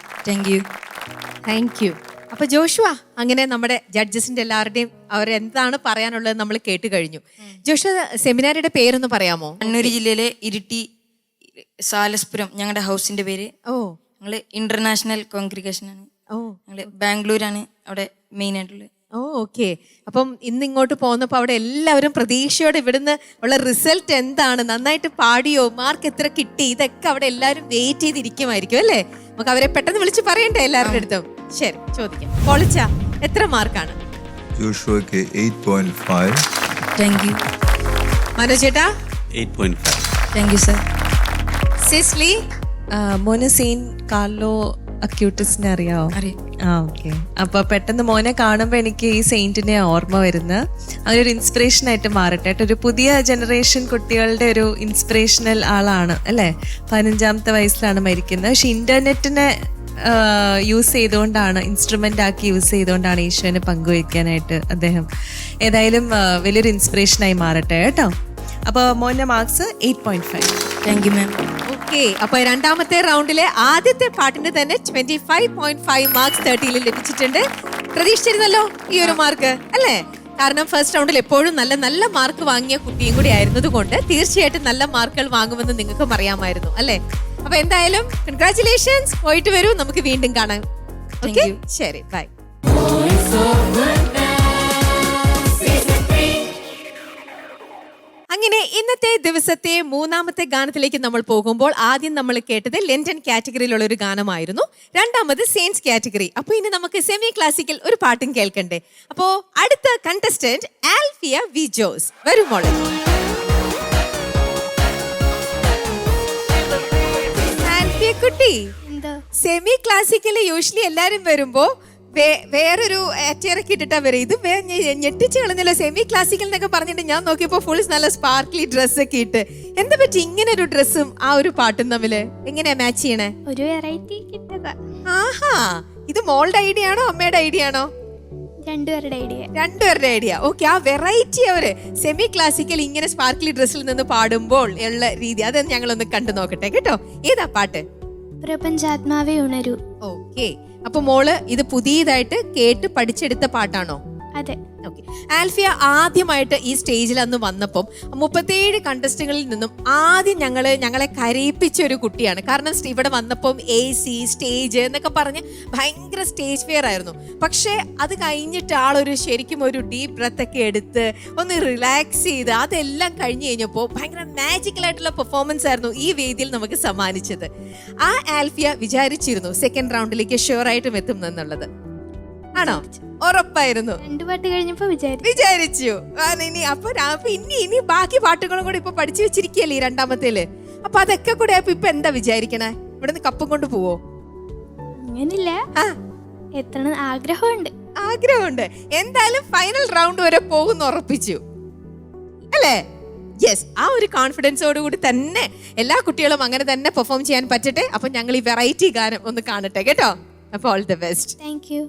Thank U. അപ്പൊ ജോഷുവ, അങ്ങനെ നമ്മുടെ ജഡ്ജസിന്റെ എല്ലാവരുടെയും അവരെന്താണ് പറയാനുള്ളത് നമ്മൾ കേട്ട് കഴിഞ്ഞു. ജോഷുവ, സെമിനാരിയുടെ പേരൊന്ന് പറയാമോ? കണ്ണൂർ ജില്ലയിലെ ഇരിട്ടി സാലസ്പുരം ഞങ്ങളുടെ ഹൗസിന്റെ പേര്. ഞങ്ങള് ഇന്റർനാഷണൽ കോൺഗ്രിഗേഷൻ ആണ്. ഞങ്ങള് ബാംഗ്ലൂരാണ് അവിടെ മെയിൻ ആയിട്ടുള്ളത്. ഓക്കെ. അപ്പം ഇന്ന് ഇങ്ങോട്ട് പോകുന്നപ്പോൾ അവിടെ എല്ലാവരും പ്രതീക്ഷയോടെ ഇവിടുന്ന് ഉള്ള റിസൾട്ട് എന്താണ്, നന്നായിട്ട് പാടിയോ, മാർക്ക് എത്ര കിട്ടി, ഇതൊക്കെ അവിടെ എല്ലാവരും വെയിറ്റ് ചെയ്തിരിക്കുമായിരിക്കും അല്ലേ? നമുക്ക് അവരെ പെട്ടെന്ന് വിളിച്ച് പറയണ്ടേ എല്ലാവരുടെ അടുത്തും? ശരി, ചോദിക്കാം. പൊളിച്ച എത്ര മാർക്കാണ്? ജോഷുവയ്ക്ക് 8.5. Thank U. മനോജ് ചേട്ടാ? 8.5. Thank you sir. സിസ്ലി? മോനെ സെയിന്റ് കാർലോ അക്യൂട്ടസിനെ അറിയാവോ? അറിയാം. ഓക്കെ. അപ്പോൾ പെട്ടെന്ന് മോനെ കാണുമ്പോൾ എനിക്ക് ഈ സെയിന്റിനെ ഓർമ്മ വരുന്നത്. അതൊരു ഇൻസ്പിറേഷൻ ആയിട്ട് മാറട്ടെ. ഒരു പുതിയ ജനറേഷൻ കുട്ടികളുടെ ഒരു ഇൻസ്പിറേഷണൽ ആളാണ് അല്ലേ? 15ാമത്തെ വയസ്സിലാണ് മരിക്കുന്നത്. പക്ഷെ ഇന്റർനെറ്റിനെ യൂസ് ചെയ്തുകൊണ്ടാണ്, ഇൻസ്ട്രുമെന്റ് ആക്കി യൂസ് ചെയ്തുകൊണ്ടാണ് ഈശോനെ പങ്കുവയ്ക്കാനായിട്ട് അദ്ദേഹം. ഏതായാലും വലിയൊരു ഇൻസ്പിറേഷനായി മാറട്ടെ കേട്ടോ. അപ്പോൾ മോന്റെ marks 8.5. Thank you ma'am. Okay. അപ്പൊ രണ്ടാമത്തെ റൗണ്ടിലെ ആദ്യത്തെ പാട്ടിന് തന്നെ 25.5 മാർക്സ് 30 ലഭിച്ചിട്ടുണ്ട്. പ്രതീക്ഷിച്ചിരുന്നല്ലോ ഈ ഒരു മാർക്ക് അല്ലേ? കാരണം ഫസ്റ്റ് റൗണ്ടിൽ എപ്പോഴും നല്ല നല്ല മാർക്ക് വാങ്ങിയ കുട്ടിയും കൂടി ആയിരുന്നത് കൊണ്ട് തീർച്ചയായിട്ടും നല്ല മാർക്കുകൾ വാങ്ങുമെന്ന് നിങ്ങൾക്കും അറിയാമായിരുന്നു അല്ലേ? അപ്പൊ എന്തായാലും കൺഗ്രാറ്റുലേഷൻസ്. പോയിട്ട് വരൂ, നമുക്ക് വീണ്ടും കാണാം. ഓക്കെ, ശരി, ബൈ. അങ്ങനെ ഇന്നത്തെ ദിവസത്തെ മൂന്നാമത്തെ ഗാനത്തിലേക്ക് നമ്മൾ പോകുമ്പോൾ ആദ്യം നമ്മൾ കേട്ടത് ലെൻഡൻ കാറ്റഗറിയിലുള്ള ഒരു ഗാനമായിരുന്നു. രണ്ടാമത് സെയിൻസ് കാറ്റഗറി. അപ്പൊ ഇനി നമുക്ക് സെമി ക്ലാസിക്കൽ ഒരു പാട്ടും കേൾക്കണ്ടേ? അപ്പോ അടുത്ത കണ്ടസ്റ്റന്റ് ആൽഫിയ വി ജോസ്. വരും മോളെ. ആൽഫിയ കുട്ടി, സെമി ക്ലാസിക്കല് യൂഷ്വലി എല്ലാരും വരുമ്പോ വേറൊരു അറ്റിറക്കി ഇട്ടിട്ടാ വരെ. ഇത് ഞെട്ടിച്ച് കളഞ്ഞല്ലോ. സെമി ക്ലാസിക്കൽ എന്നൊക്കെ പറഞ്ഞിട്ട് ഞാൻ നോക്കിയപ്പോ ഫുൾ നല്ല സ്പാർക്ലി ഡ്രസ് ഒക്കെ ഇട്ട്. എന്താ പറ്റി ഇങ്ങനെ ഒരു ഡ്രസ്സും ആ ഒരു പാട്ടും തമ്മില് എങ്ങനെയാ മാച്ച് ചെയ്യണേ? ഒരു വെറൈറ്റി കിട്ടുക. ആഹാ, ഇത് മോളുടെ ഐഡിയ ആണോ അമ്മയുടെ ഐഡിയ ആണോ? രണ്ടുപേരുടെ ഐഡിയ. ഓക്കെ. ആ വെറൈറ്റി അവര് സെമി ക്ലാസിക്കൽ ഇങ്ങനെ സ്പാർക്ലി ഡ്രസ്സിൽ നിന്ന് പാടുമ്പോൾ ഉള്ള രീതി അതൊന്ന് ഞങ്ങളൊന്ന് കണ്ടു നോക്കട്ടെ കേട്ടോ. ഏതാ പാട്ട്? പ്രപഞ്ചാത്മാവേ ഉണരൂ. ഓക്കെ. അപ്പൊ മോള് ഇത് പുതിയതായിട്ട് കേട്ട് പഠിച്ചെടുത്ത പാട്ടാണോ? അതെ. ഓക്കെ. ആൽഫിയ ആദ്യമായിട്ട് ഈ സ്റ്റേജിൽ അന്ന് വന്നപ്പം 37 കണ്ടസ്റ്റന്റുകളിൽ നിന്നും ആദ്യം ഞങ്ങളെ കരയിപ്പിച്ച ഒരു കുട്ടിയാണ്. കാരണം ഇവിടെ വന്നപ്പം AC സ്റ്റേജ് എന്നൊക്കെ പറഞ്ഞ് ഭയങ്കര സ്റ്റേജ് ഫിയർ ആയിരുന്നു. പക്ഷെ അത് കഴിഞ്ഞിട്ട് ആളൊരു ശരിക്കും ഒരു ഡീപ് ബ്രെത്ത് ഒക്കെ എടുത്ത് ഒന്ന് റിലാക്സ് ചെയ്ത് അതെല്ലാം കഴിഞ്ഞ് കഴിഞ്ഞപ്പോൾ ഭയങ്കര മാജിക്കൽ ആയിട്ടുള്ള പെർഫോമൻസ് ആയിരുന്നു ഈ വേദിയിൽ നമുക്ക് സമ്മാനിച്ചത്. ആ ആൽഫിയ വിചാരിച്ചിരുന്നു സെക്കൻഡ് റൗണ്ടിലേക്ക് ഷുവർ ആയിട്ടും എത്തും എന്നുള്ളത്. ആണോ? ഉറപ്പായിരുന്നു. 2 പാട്ട് കഴിഞ്ഞപ്പോ വിചാരിച്ചു. ഇനി ബാക്കി പാട്ടുകളും കൂടെ ഇപ്പൊ പഠിച്ചു വെച്ചിരിക്കല്ലേ ഈ രണ്ടാമത്തേല്. അപ്പൊ അതൊക്കെ കൂടെ ഇപ്പൊ എന്താ വിചാരിക്കണേ? ഇവിടുന്ന് കപ്പും കൊണ്ട് പോവോ? അങ്ങനില്ല, എത്ര ആഗ്രഹമുണ്ട്. എന്തായാലും ഫൈനൽ റൗണ്ട് വരെ പോകുന്ന ഉറപ്പിച്ചു അല്ലേ? യെസ്. ആ ഒരു കോൺഫിഡൻസോട് കൂടി തന്നെ എല്ലാ കുട്ടികളും അങ്ങനെ തന്നെ പെർഫോം ചെയ്യാൻ പറ്റട്ടെ. അപ്പൊ ഞങ്ങൾ ഈ വെറൈറ്റി ഗാനം ഒന്ന് കാണട്ടെ കേട്ടോ. അപ്പോൾ all the best. Thank U.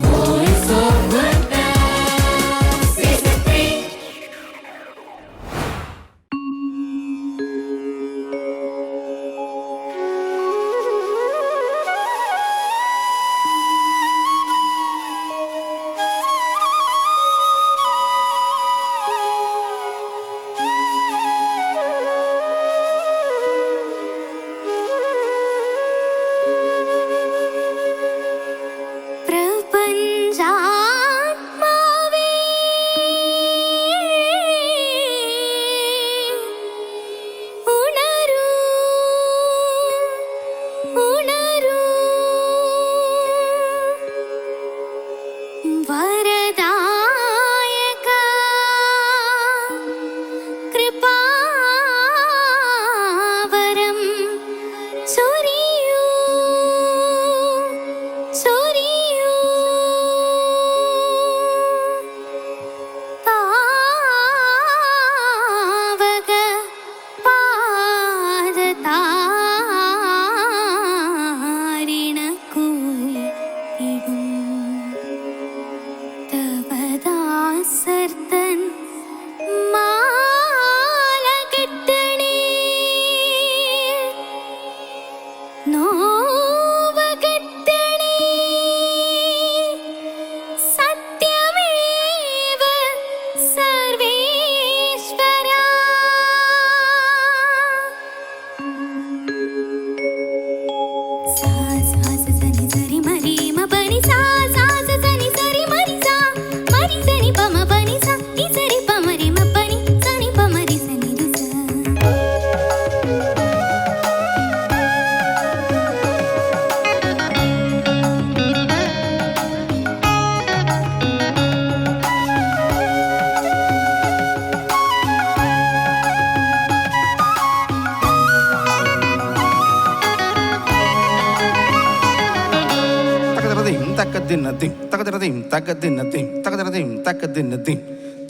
Takadinadim, takadinadim, takadinadim, takadinadim, takadinadim,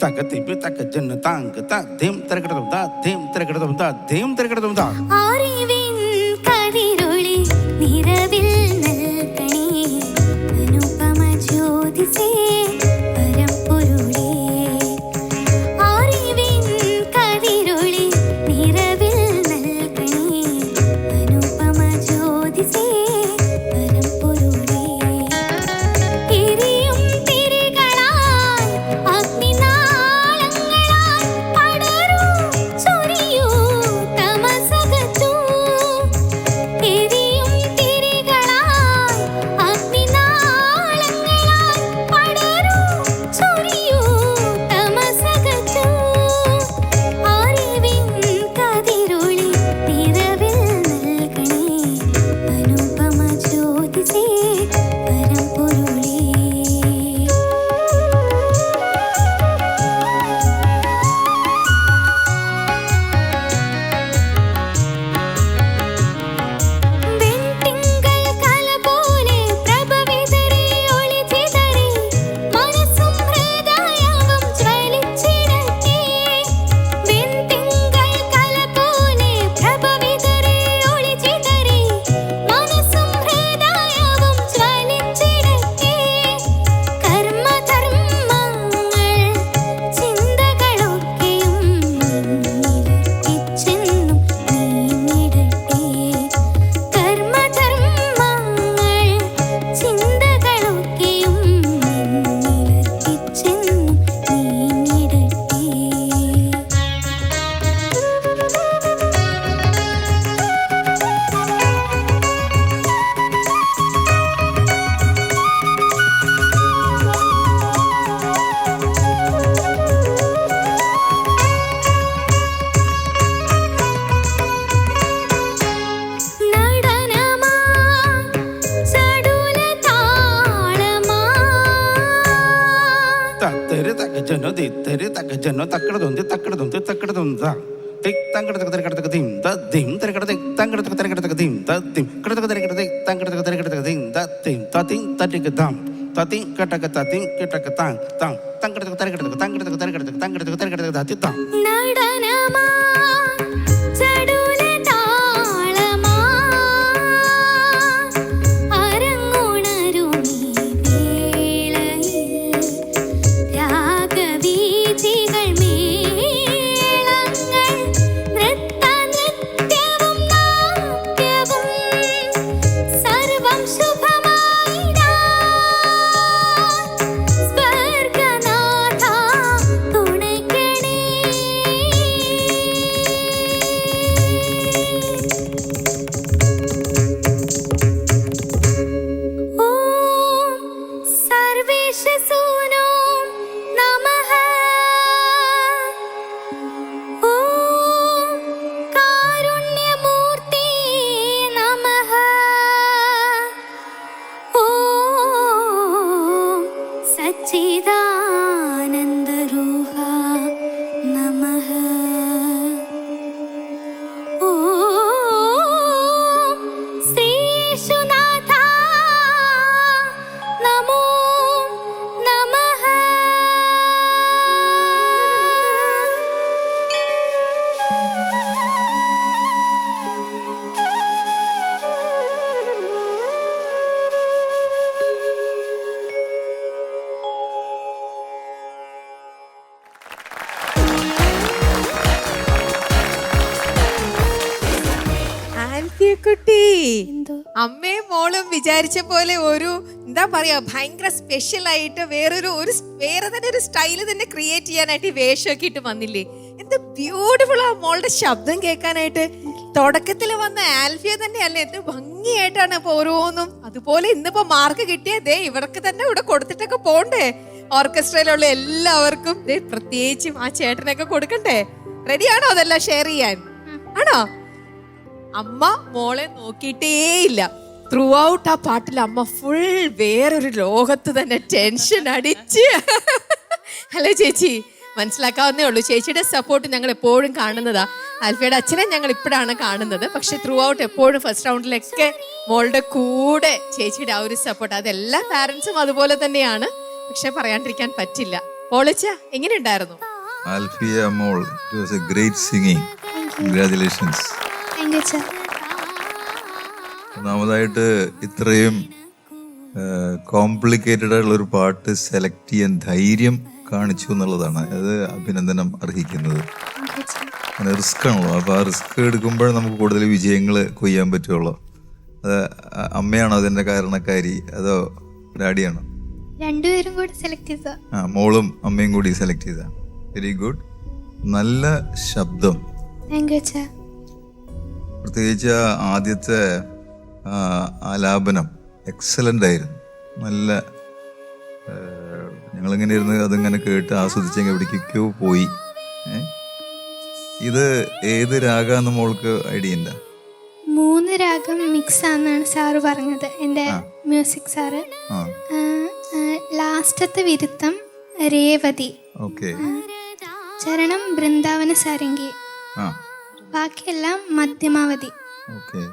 takadib, takadinatang, tadim, tarakadam, tadim, tarakadam, tadim, tarakadam, ta. അറിവിൻ കതിരൊളി നിറവിൽ നൽകണേ അനുപമ ജ്യോതിസേ പരമ്പൊരുളേ. അറിവിൻ കതിരൊളി നിറവിൽ നൽകണേ അനുപമ ജ്യോതിസേ പരമ്പൊരുളേ. എരിയും തിരികളാൽ അഗ്നിനാളങ്ങളാൽ പടരൂ ചൊരിയൂ തമസകറ്റൂ. എരിയും തിരികളാൽ അഗ്നിനാളങ്ങളാൽ പടരൂ ചൊരിയൂ തമസകറ്റൂ. അറിവിൻ കതിരൊളി നിറവിൽ നൽകണേ അനുപമ ജ്യോതിസേ പരമ്പൊരുളേ. വെൺതിങ്കൾ കല പോലെ പ്രഭ വിതറി ഒളി ചിതറി മനസ്സും ഹൃദയവും ജ്വലിച്ചിടട്ടെ. വെൺതിങ്കൾ കല പോലെ പ്രഭ വിതറി ഒളി ചിതറി മനസ്സും ഹൃദയവും ജ്വലിച്ചിടട്ടെ. കർമ്മധർമ്മങ്ങൾ ചിന്തകളൊക്കെയും നിന്നിലെത്തിച്ചെന്നും നീങ്ങിടട്ടെ. കർമ്മധർമ്മങ്ങൾ ചിന്തകളൊക്കെയും നിന്നിലെത്തിച്ചെന്നും നീങ്ങിടട്ടെ. നടനമാ ചടുലതാളമാ Tatere takajano, ditere takajano, takadam, takadam, takadam, ta. Tik tankadakadakadadim, tadim, tarakadadik, tankadakadakadadim, tadim, kadakadakadadik, tankadakadakadadim, tadim, tadim, tatikadam, tadim, katakatadim, katakatang, tang, tankadakadakadadik, tankadakadakadadik, tankadakadakadadik, tang. നടനമാ ചടുലതാളമാ അരങ്ങുണരുമീ വേളയിൽ രാഗവീഥികൾ മേളങ്ങൾ നൃത്തനൃത്യവും നാട്യവും സർവം ശുഭമായിടാ. സ്വർഗനാഥ തുണയ്ക്കണേ. ഓം സർവേശസൂനോ നമഃ. ഓം കാരുണ്യമൂർത്തി നമഃ. ഓം സച്ചിദാനന്ദരൂഹ നമഃ. ഓം ശ്രീയേശുനാഥ നമോ നമഃ. കുട്ടി എന്തോ അമ്മയും മോളും വിചാരിച്ച പോലെ ഒരു എന്താ പറയാ ഭയങ്കര സ്പെഷ്യൽ ആയിട്ട് വേറെ തന്നെ ഒരു സ്റ്റൈല് തന്നെ ക്രിയേറ്റ് ചെയ്യാനായിട്ട് ഈ വേഷമൊക്കെ ഇട്ട് വന്നില്ലേ. എന്ത് ബ്യൂട്ടിഫുൾ ആ മോളുടെ ശബ്ദം കേൾക്കാനായിട്ട്. തുടക്കത്തിൽ വന്ന ആൽഫിയ തന്നെയല്ലേ എന്ത് ഭംഗിയായിട്ടാണ് ഇപ്പൊ ഓരോന്നും. അതുപോലെ ഇന്നിപ്പോ മാർക്ക് കിട്ടിയതേ ഇവർക്ക് തന്നെ ഇവിടെ കൊടുത്തിട്ടൊക്കെ പോണ്ടേ, ഓർക്കസ്ട്രയിലുള്ള എല്ലാവർക്കും. പ്രത്യേകിച്ചും ആ ചേട്ടനൊക്കെ കൊടുക്കണ്ടേ? റെഡിയാണോ അതെല്ലാം ഷെയർ ചെയ്യാൻ? ആണോ? അമ്മ മോളെ നോക്കിയിട്ടേയില്ല. ത്രൂ ഔട്ട് ആ പാട്ടിൽ അമ്മ ഫുൾ വേറൊരു ലോകത്ത് തന്നെ ടെൻഷൻ അടിച്ച്. ഹലോ ചേച്ചി, മനസ്സിലാക്കാവുന്നേ ഉള്ളൂ. ചേച്ചിയുടെ സപ്പോർട്ട് ഞങ്ങൾ എപ്പോഴും കാണുന്നതാ. ആൽഫയുടെ അച്ഛനെ ഞങ്ങൾ ഇപ്പോഴാണ് കാണുന്നത്. പക്ഷെ ത്രൂ ഔട്ട് എപ്പോഴും ഫസ്റ്റ് റൗണ്ടിലൊക്കെ മോളുടെ കൂടെ ചേച്ചിയുടെ ആ ഒരു സപ്പോർട്ട്, അതെല്ലാ പാരന്റ്സും അതുപോലെ തന്നെയാണ്. പക്ഷെ പറയാണ്ടിരിക്കാൻ പറ്റില്ല. പോളിച്ച എങ്ങനെ ഉണ്ടായിരുന്നു? ആൽഫിയ മോൾ, it was a great singing. Congratulations. ഒന്നാമതായിട്ട് ഇത്രയും കോംപ്ലിക്കേറ്റഡ് ആയിട്ടുള്ള ഒരു പാട്ട് സെലക്ട് ചെയ്യാൻ ധൈര്യം കാണിച്ചു എന്നുള്ളതാണ് അത് അഭിനന്ദനം അർഹിക്കുന്നത്. അങ്ങനെ റിസ്ക് ആണല്ലോ. അപ്പോൾ ആ റിസ്ക് എടുക്കുമ്പോൾ നമുക്ക് കൂടുതൽ വിജയങ്ങൾ കൊയ്യാൻ പറ്റുള്ളൂ. അത് അമ്മയാണോ അതിൻ്റെ കാരണക്കാരി അതോ ഡാഡിയാണോ? രണ്ടുപേരും കൂടി സെലക്ട് ചെയ്ത. മോളും അമ്മയും കൂടി സെലക്ട് ചെയ്ത. Very good. നല്ല ശബ്ദം. പ്രത്യേകിച്ച് ആദ്യത്തെ ആലാപനം എക്സലൻ്റ് ആയിരുന്നു. നല്ല ഞങ്ങളിങ്ങനെ ഇരുന്ന് അതിങ്ങനെ കേട്ട് ആസ്വദിച്ചെങ്കിൽ എവിടേക്കൊക്കെയോ പോയി. ഇത് ഏത് രാഗാന്ന് മോൾക്ക് ഐഡിയ ഉണ്ടോ? 3 രാഗം മിക്സ് ആണെന്നാണ് സാറ് പറഞ്ഞത്, എൻ്റെ മ്യൂസിക് സാറ്. ലാസ്റ്റത്തെ വിരുത്തം രേവതി, ഓക്കെ, ചരണം ബൃന്ദാവന സാരംഗി, ബാക്കിയെല്ലാം മധ്യമാവധി. ഓക്കെ,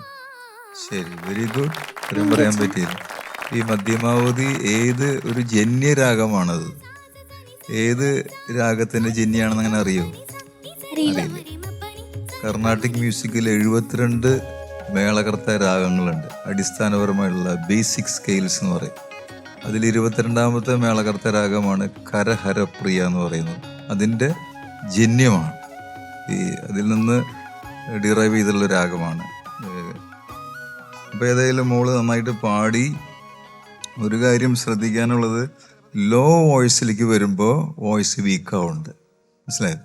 ശരി, വെരി ഗുഡ്. ഇത്രയും പറയാൻ പറ്റിയില്ല. ഈ മധ്യമാവധി ഏത് ഒരു ജന്യരാഗമാണത്? ഏത് രാഗത്തിന്റെ ജന്യാണെന്ന് അങ്ങനെ അറിയോ? അറിയില്ല. കർണാട്ടിക് മ്യൂസിക്കിൽ 72 മേളകർത്ത രാഗങ്ങളുണ്ട്. അടിസ്ഥാനപരമായുള്ള ബേസിക് സ്കെയിൽസ് എന്ന് പറയും. അതിൽ 22ാമത്തെ മേളകർത്ത രാഗമാണ് കരഹരപ്രിയ എന്ന് പറയുന്നത്. അതിൻ്റെ ജന്യമാണ്, ഈ അതിൽ നിന്ന് ഡിറൈവ് ചെയ്തുള്ള രാഗമാണ്. അപ്പോൾ ഏതായാലും മോള് നന്നായിട്ട് പാടി. ഒരു കാര്യം ശ്രദ്ധിക്കാനുള്ളത്, ലോ വോയിസിലേക്ക് വരുമ്പോൾ വോയിസ് വീക്കാവുന്നുണ്ട്, മനസ്സിലായത്?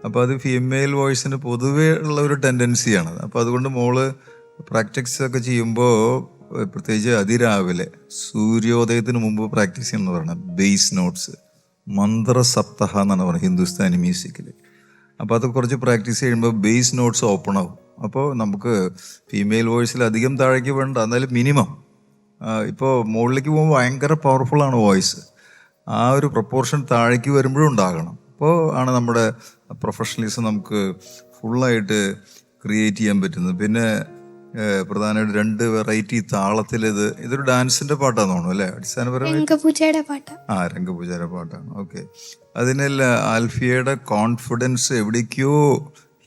അപ്പോൾ അത് ഫീമെയിൽ വോയിസിന് പൊതുവേ ഉള്ള ഒരു ടെൻഡൻസിയാണ്. അപ്പോൾ അതുകൊണ്ട് മോള് പ്രാക്ടീസ് ഒക്കെ ചെയ്യുമ്പോൾ പ്രത്യേകിച്ച് അതിരാവിലെ സൂര്യോദയത്തിന് മുമ്പ് പ്രാക്ടീസ് ചെയ്യണമെന്ന് പറയണം. ബേസ് നോട്ട്സ്, മന്ത്രസപ്തഹ എന്നാണ് പറയുന്നത് ഹിന്ദുസ്ഥാനി മ്യൂസിക്കിൽ. അപ്പോൾ അത് കുറച്ച് പ്രാക്ടീസ് ചെയ്യുമ്പോൾ ബേസ് നോട്ട്സ് ഓപ്പൺ ആവും. അപ്പോൾ നമുക്ക് ഫീമെയിൽ വോയിസിൽ അധികം താഴേക്ക് വേണ്ട, എന്നാലും മിനിമം. ഇപ്പോൾ മുകളിലേക്ക് പോകുമ്പോൾ ഭയങ്കര പവർഫുള്ളാണ് വോയിസ്. ആ ഒരു പ്രൊപ്പോർഷൻ താഴേക്ക് വരുമ്പോഴും ഉണ്ടാകണം. അപ്പോൾ ആണ് നമ്മുടെ പ്രൊഫഷണലിസം നമുക്ക് ഫുള്ളായിട്ട് ക്രിയേറ്റ് ചെയ്യാൻ പറ്റുന്നത്. പിന്നെ പ്രധാനമായിട്ട് 2 വെറൈറ്റി താളത്തിൽ ഇതൊരു ഡാൻസിന്റെ പാട്ടാന്ന് തോന്നുന്നു അല്ലേ? അടിസ്ഥാനപരമായി രംഗപൂജയുടെ പാട്ട്. രംഗപൂജയുടെ പാട്ടാണ്. ഓക്കെ. അതിനെല്ലാം ആൽഫിയയുടെ കോൺഫിഡൻസ് എവിടേക്കോ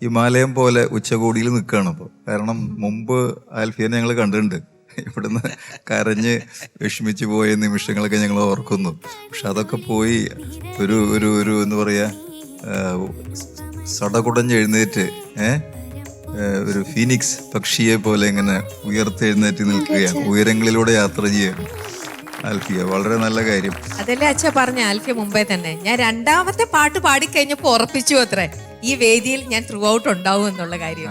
ഹിമാലയം പോലെ ഉച്ചകോടിയിൽ നിൽക്കുകയാണ് ഇപ്പോൾ. കാരണം മുമ്പ് ആൽഫിയനെ ഞങ്ങൾ കണ്ടിട്ടുണ്ട്. ഇവിടുന്ന് കരഞ്ഞ് വിഷമിച്ച് പോയ നിമിഷങ്ങളൊക്കെ ഞങ്ങൾ ഓർക്കുന്നു. പക്ഷെ അതൊക്കെ പോയി ഒരു ഒരു ഒരു എന്താ പറയുക, സടകുടഞ്ഞ് എഴുന്നേറ്റ് ഒരു ഫീനിക്സ് പക്ഷിയെ പോലെ ഇങ്ങനെ ഉയർത്തെഴുന്നേറ്റ് നിൽക്കുകയാണ്, ഉയരങ്ങളിലൂടെ യാത്ര ചെയ്യുകയാണ് ആൽഫിയ. വളരെ നല്ല കാര്യം. അതല്ലേ അച്ഛ പറഞ്ഞ ആൽഫിയ മുമ്പേ തന്നെ. ഞാൻ 2ാമത്തെ പാട്ട് പാടിക്കഴിഞ്ഞപ്പോ ഉറപ്പിച്ചു അത്രേ ഈ വേദിയിൽ ഞാൻ ത്രൂ ഔട്ട് ഉണ്ടാവും എന്നുള്ള കാര്യം.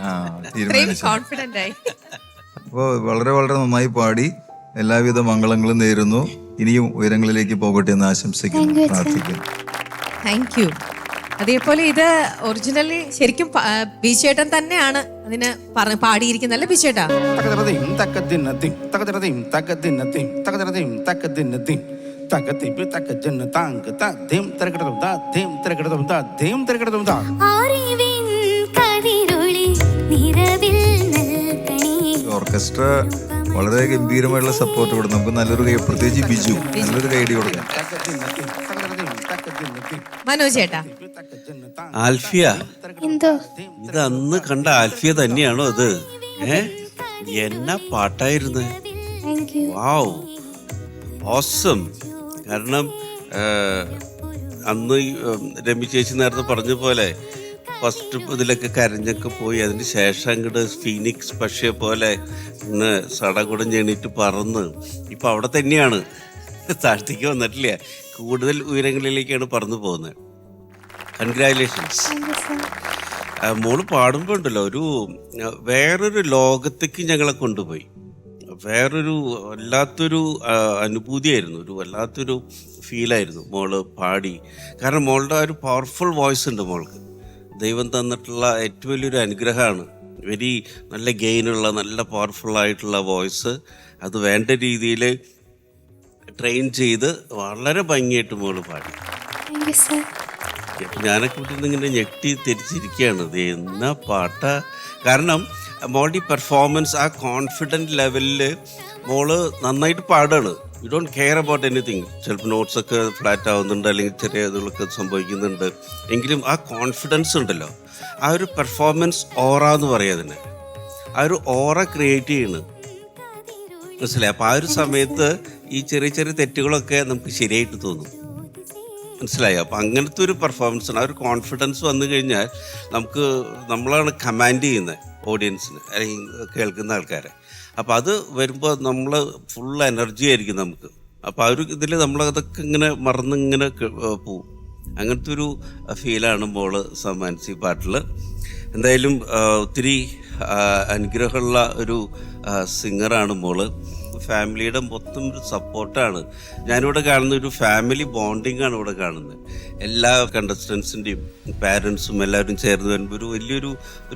കോൺഫിഡന്റ് ആയി. അപ്പോൾ വളരെ വളരെ നന്നായി പാടി. എല്ലാവിധ മംഗളങ്ങളും നേരുന്നു. ഇനിയും ഉയരങ്ങളിലേക്ക് പോകട്ടെ എന്ന് ആശംസിക്കുന്നു, പ്രാർത്ഥിക്കുന്നു. Thank you. അതേപോലെ ഇത് ഒറിജിനലി ശരിക്കും ബിചേട്ടൻ തന്നെയാണ് അതിന് പാടിയിരിക്കുന്നത് അല്ലേ ബിചേട്ടാ? ഓർക്കസ്ട്ര വളരെ ഗംഭീരമായിട്ടുള്ള സപ്പോർട്ട് കൊടുക്കും. നമുക്ക് നല്ലൊരു കൈ, പ്രത്യേകിച്ച് ബിജു, നല്ലൊരു കൈഡി കൊടുക്കാം. മനോജ് ചേട്ടാ, ആൽഫിയ, ഇത് അന്ന് കണ്ട ആൽഫിയ തന്നെയാണോ അത്? എന്നാ പാട്ടായിരുന്നു! വാവ്, ഓസം. കാരണം അന്ന് രമി ചേച്ചി നേരത്തെ പറഞ്ഞ പോലെ ഫസ്റ്റ് ഇതിലൊക്കെ കരഞ്ഞൊക്കെ പോയി, അതിന് ശേഷം അങ്ങോട്ട് ഫീനിക്സ് പക്ഷിയെ പോലെ ഇന്ന് സടകുടഞ്ഞ് എണീറ്റ് പറന്ന് ഇപ്പം അവിടെ തന്നെയാണ്, താഴത്തേക്ക് വന്നിട്ടില്ല. കൂടുതൽ ഉയരങ്ങളിലേക്കാണ് പറന്നു പോകുന്നത്. കൺഗ്രാറ്റുലേഷൻസ്. മോള് പാടുമ്പോൾ ഉണ്ടല്ലോ ഒരു വേറൊരു ലോകത്തേക്ക് ഞങ്ങളെ കൊണ്ടുപോയി. വേറൊരു വല്ലാത്തൊരു അനുഭൂതിയായിരുന്നു, ഒരു വല്ലാത്തൊരു ഫീലായിരുന്നു മോള് പാടി. കാരണം മോളുടെ ആ ഒരു പവർഫുൾ വോയിസ് ഉണ്ട് മോൾക്ക്. ദൈവം തന്നിട്ടുള്ള ഏറ്റവും വലിയൊരു അനുഗ്രഹമാണ്. വെരി നല്ല ഗെയിനുള്ള നല്ല പവർഫുള്ളായിട്ടുള്ള വോയിസ്. അത് വേണ്ട രീതിയിൽ ട്രെയിൻ ചെയ്ത് വളരെ ഭംഗിയായിട്ട് മോള് പാടി. Thank you sir. ഞാനൊക്കെ ഇവിടെ നിന്ന് ഇങ്ങനെ ഞെട്ടി തിരിച്ചിരിക്കുകയാണ്. ഇത് എന്നാ പാട്ടാ. കാരണം മോളുടെ ഈ പെർഫോമൻസ്, ആ കോൺഫിഡൻറ്റ് ലെവലിൽ മോള് നന്നായിട്ട് പാടാണ്. You don't care about anything. ചിലപ്പോൾ നോട്ട്സൊക്കെ ഫ്ലാറ്റ് ആവുന്നുണ്ട്, അല്ലെങ്കിൽ ചെറിയ ഇതുകളൊക്കെ സംഭവിക്കുന്നുണ്ട്. എങ്കിലും ആ കോൺഫിഡൻസ് ഉണ്ടല്ലോ, ആ ഒരു പെർഫോമൻസ് ഓറ എന്ന് പറയാം അതിനെ. ആ ഒരു ഓറ ക്രിയേറ്റ് ചെയ്യുന്നു, മനസ്സിലായി? അപ്പോൾ ആ ഒരു സമയത്ത് ഈ ചെറിയ ചെറിയ തെറ്റുകളൊക്കെ നമുക്ക് ശരിയായിട്ട് തോന്നും, മനസ്സിലായോ? അപ്പം അങ്ങനത്തെ ഒരു പെർഫോമൻസാണ്. ആ ഒരു കോൺഫിഡൻസ് വന്നു കഴിഞ്ഞാൽ നമ്മളാണ് കമാൻഡ് ചെയ്യുന്നത് ഓഡിയൻസിന്, അല്ലെങ്കിൽ കേൾക്കുന്ന ആൾക്കാരെ. അപ്പോൾ അത് വരുമ്പോൾ നമ്മൾ ഫുൾ എനർജി ആയിരിക്കും നമുക്ക്. അപ്പോൾ ആ ഒരു ഇതിൽ നമ്മളതൊക്കെ ഇങ്ങനെ മറന്നിങ്ങനെ പോവും. അങ്ങനത്തെ ഒരു ഫീലാണ് മോള് സമ്മാനിച്ച പാട്ടിൽ. എന്തായാലും ഒത്തിരി അനുഗ്രഹമുള്ള ഒരു സിംഗറാണ് മോള്. ഫാമിലിയുടെ മൊത്തം ഒരു സപ്പോർട്ടാണ് ഞാനിവിടെ കാണുന്ന. ഒരു ഫാമിലി ബോണ്ടിങ് ആണ് ഇവിടെ കാണുന്നത്. എല്ലാ കണ്ടസ്റ്റൻസിൻ്റെയും പാരൻസും എല്ലാവരും ചേർന്ന് വരുമ്പോൾ ഒരു വലിയൊരു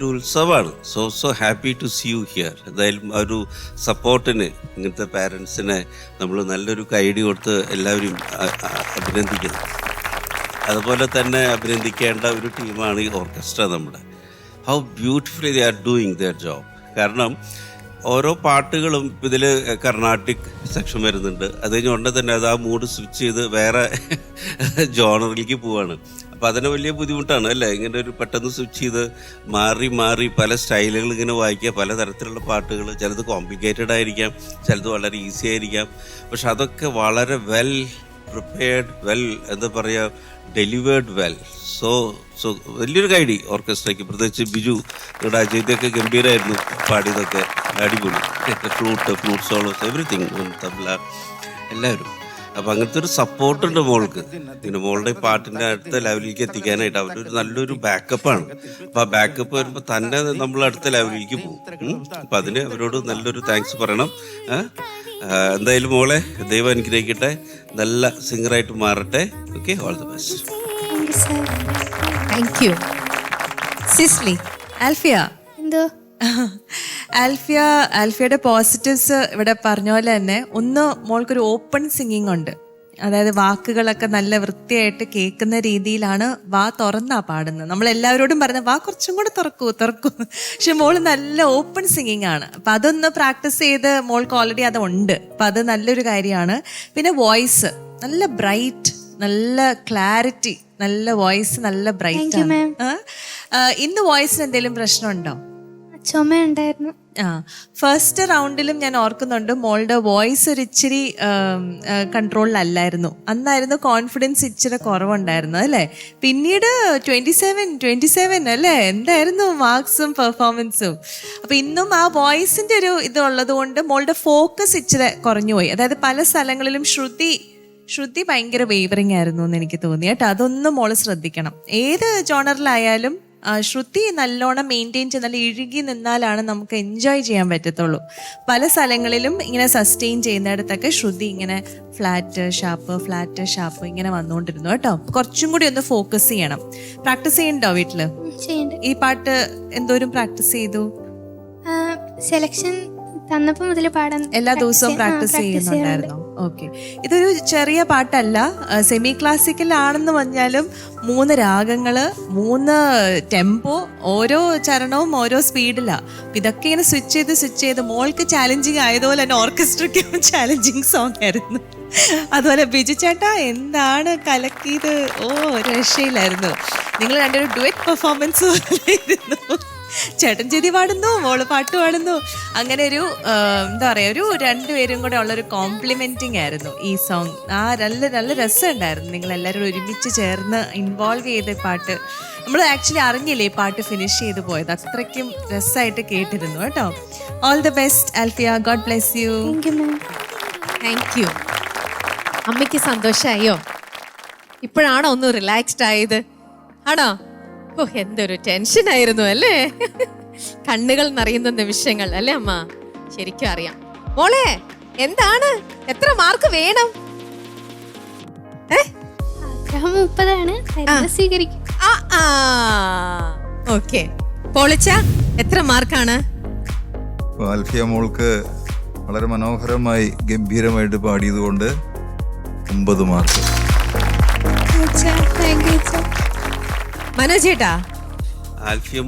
ഉത്സവമാണ്. So happy to see you here. എന്തായാലും ആ ഒരു സപ്പോർട്ടിന് ഇങ്ങനത്തെ പാരൻസിനെ നമ്മൾ നല്ലൊരു കൈയടി കൊടുത്ത് എല്ലാവരും അഭിനന്ദിക്കണം. അതുപോലെ തന്നെ അഭിനന്ദിക്കേണ്ട ഒരു ടീമാണ് ഈ ഓർക്കസ്ട്ര നമ്മുടെ. How beautifully they are doing there job. കാരണം ഓരോ പാട്ടുകളും ഇതിൽ കർണാട്ടിക് സെക്ഷൻ വരുന്നുണ്ട്. അത് കഴിഞ്ഞ് ഉടനെ തന്നെ അത് ആ മൂഡ് സ്വിച്ച് ചെയ്ത് വേറെ ജോണറിലേക്ക് പോവാണ്. അപ്പോൾ അതിന് വലിയ ബുദ്ധിമുട്ടാണ് അല്ലേ, ഇങ്ങനെ ഒരു പെട്ടെന്ന് സ്വിച്ച് ചെയ്ത് മാറി പല സ്റ്റൈലുകൾ ഇങ്ങനെ വായിക്കുക, പലതരത്തിലുള്ള പാട്ടുകൾ. ചിലത് കോംപ്ലിക്കേറ്റഡ് ആയിരിക്കാം, ചിലത് വളരെ ഈസി ആയിരിക്കാം. പക്ഷെ അതൊക്കെ വളരെ വെൽ പ്രിപ്പയർഡ്, എന്താ പറയുക, ഡെലിവേർഡ് വെൽ. സോ വലിയൊരു കൈഡി ഓർക്കസ്ട്രയ്ക്ക്. പ്രത്യേകിച്ച് ബിജു ഇവിടെ അജയ്തൊക്കെ ഗംഭീരമായിരുന്നു പാടിയതൊക്കെ, അടിപൊളി. ഫ്ലൂട്ട് സോളോസ് എവറിത്തിങ്, തബല എല്ലാവരും. അപ്പം അങ്ങനത്തെ ഒരു സപ്പോർട്ടുണ്ട് മോൾക്ക്. പിന്നെ മോളുടെ പാട്ടിൻ്റെ അടുത്ത ലെവലിലേക്ക് എത്തിക്കാനായിട്ട് അവരൊരു നല്ലൊരു ബാക്കപ്പാണ്. അപ്പം ആ ബാക്കപ്പ് വരുമ്പോൾ തന്നെ നമ്മൾ അടുത്ത ലെവലിലേക്ക് പോകും. അപ്പം അതിന് അവരോട് നല്ലൊരു താങ്ക്സ് പറയണം. എന്തായാലും മോളെ ദൈവം അനുഗ്രഹിക്കട്ടെ, നല്ല സിംഗറായിട്ട് മാറട്ടെ. Okay, all the best. Thank you sir. Thank you. Cicily. Alfiya, എന്തോ ആൽഫിയയുടെ പോസിറ്റീവ്സ് ഇവിടെ പറഞ്ഞ പോലെ തന്നെ ഒന്ന്, മോൾക്കൊരു ഓപ്പൺ സിംഗിങ് ഉണ്ട്. അതായത് വാക്കുകളൊക്കെ നല്ല വൃത്തിയായിട്ട് കേൾക്കുന്ന രീതിയിലാണ് വാ തുറന്നാ പാടുന്നത്. നമ്മളെല്ലാവരോടും പറഞ്ഞ വാ കുറച്ചും കൂടെ തുറക്കൂ. പക്ഷെ മോള് നല്ല ഓപ്പൺ സിംഗിങ് ആണ്. അപ്പം അതൊന്ന് പ്രാക്ടീസ് ചെയ്ത് മോൾക്ക് ഓൾറെഡി അതുണ്ട്. അപ്പം അത് നല്ലൊരു കാര്യമാണ്. പിന്നെ വോയിസ് നല്ല ബ്രൈറ്റ്, നല്ല ക്ലാരിറ്റി, നല്ല വോയിസ്, നല്ല ബ്രൈറ്റ് ആണ്. ഇന്ന് വോയിസിന് എന്തെങ്കിലും പ്രശ്നമുണ്ടോ? ചുമയുണ്ടായിരുന്നു. ഫസ്റ്റ് റൗണ്ടിലും ഞാൻ ഓർക്കുന്നുണ്ട് മോളുടെ വോയിസ് ഒരു ഇച്ചിരി കൺട്രോളിലല്ലായിരുന്നു. അന്നായിരുന്നു കോൺഫിഡൻസ് ഇച്ചിരി കുറവുണ്ടായിരുന്നു അല്ലേ. പിന്നീട് 27 അല്ലേ, എന്തായിരുന്നു മാർക്സും പെർഫോമൻസും. അപ്പം ഇന്നും ആ വോയിസിൻ്റെ ഒരു ഇതുള്ളത് കൊണ്ട് മോളുടെ ഫോക്കസ് ഇച്ചിരി കുറഞ്ഞുപോയി. അതായത് പല സ്ഥലങ്ങളിലും ശ്രുതി ഭയങ്കര വേവറിങ് ആയിരുന്നു എന്ന് എനിക്ക് തോന്നി കേട്ടോ. അതൊന്നും മോള് ശ്രദ്ധിക്കണം. ഏത് ജോണറിലായാലും ശ്രുതി നല്ലോണം മെയിൻറ്റെയിൻ ചെയ്ത് നല്ല ഇഴുകി നിന്നാലാണ് നമുക്ക് എൻജോയ് ചെയ്യാൻ പറ്റത്തുള്ളൂ. പല സ്ഥലങ്ങളിലും ഇങ്ങനെ സസ്റ്റെയിൻ ചെയ്യുന്നിടത്തൊക്കെ ശ്രുതി ഇങ്ങനെ ഫ്ലാറ്റ് ഷാപ്പ് ഇങ്ങനെ വന്നുകൊണ്ടിരുന്നു കേട്ടോ. കുറച്ചും കൂടി ഒന്ന് ഫോക്കസ് ചെയ്യണം. പ്രാക്ടീസ് ചെയ്യണ്ടോ വീട്ടില്? ഈ പാട്ട് എന്തോരം പ്രാക്ടീസ് ചെയ്തു? സെലക്ഷൻ തന്നപ്പോ മുതൽ പാടാൻ എല്ലാ ദിവസവും പ്രാക്ടീസ് ചെയ്യുന്നുണ്ടായിരുന്നു. ഓക്കെ, ഇതൊരു ചെറിയ പാട്ടല്ല, സെമി ക്ലാസിക്കൽ ആണെന്ന് പറഞ്ഞാലും 3 രാഗങ്ങള്, 3 ടെമ്പോ, ഓരോ ചരണവും ഓരോ സ്പീഡിലാണ്. ഇതൊക്കെ ഇങ്ങനെ സ്വിച്ച് ചെയ്ത് മോൾക്ക് ചാലഞ്ചിങ് ആയതുപോലെ തന്നെ ഓർക്കസ്ട്രയ്ക്കും ചാലഞ്ചിങ് സോങ് ആയിരുന്നു. അതുപോലെ ബിജു ചേട്ടാ എന്താണ് കലക്കിയത്, രക്ഷയിലായിരുന്നു. നിങ്ങൾ രണ്ടൊരു ഡുവറ്റ് പെർഫോമൻസ് ആയിരുന്നു. ചേട്ടൻ ചെതി പാടുന്നു, മോള് പാട്ട് പാടുന്നു. അങ്ങനെ ഒരു എന്താ പറയുക, ഒരു 2 പേരും കൂടെ ഉള്ളൊരു കോംപ്ലിമെന്റിങ് ആയിരുന്നു ഈ സോങ്. നല്ല രസമുണ്ടായിരുന്നു. നിങ്ങൾ എല്ലാവരും ഒരുമിച്ച് ചേർന്ന് ഇൻവോൾവ് ചെയ്ത പാട്ട്. നമ്മൾ ആക്ച്വലി അറിഞ്ഞില്ലേ ഈ പാട്ട് ഫിനിഷ് ചെയ്ത് പോയത്, അത്രയ്ക്കും രസമായിട്ട് കേട്ടിരുന്നു കേട്ടോ. All the best Alfiya, God bless you. Thank you. അമ്മയ്ക്ക് സന്തോഷമായോ? ഇപ്പോഴാണോ ഒന്ന് റിലാക്സ്ഡ് ആയത്? ആണോ? ഓ എന്തൊരു ടെൻഷൻ ആയിരുന്നു അല്ലേ? കണ്ണുകൾ നിറയുന്ന നിമിഷങ്ങൾ അല്ലേ അമ്മ? ശരിക്കും അറിയാം. മോളെ എന്താണ്, എത്ര മാർക്ക് വേണം? ആഗ്രഹം 30 സ്വീകരിക്കും. ഓക്കെ, പൊളിച്ച എത്ര മാർക്കാണ്? ആൽഫിയ മോൾക്ക് വളരെ മനോഹരമായി ഗംഭീരമായിട്ട് പാടിയതുകൊണ്ട് 9 മാർക്ക്. മനോജേട്ടാ? ആൽഫിയ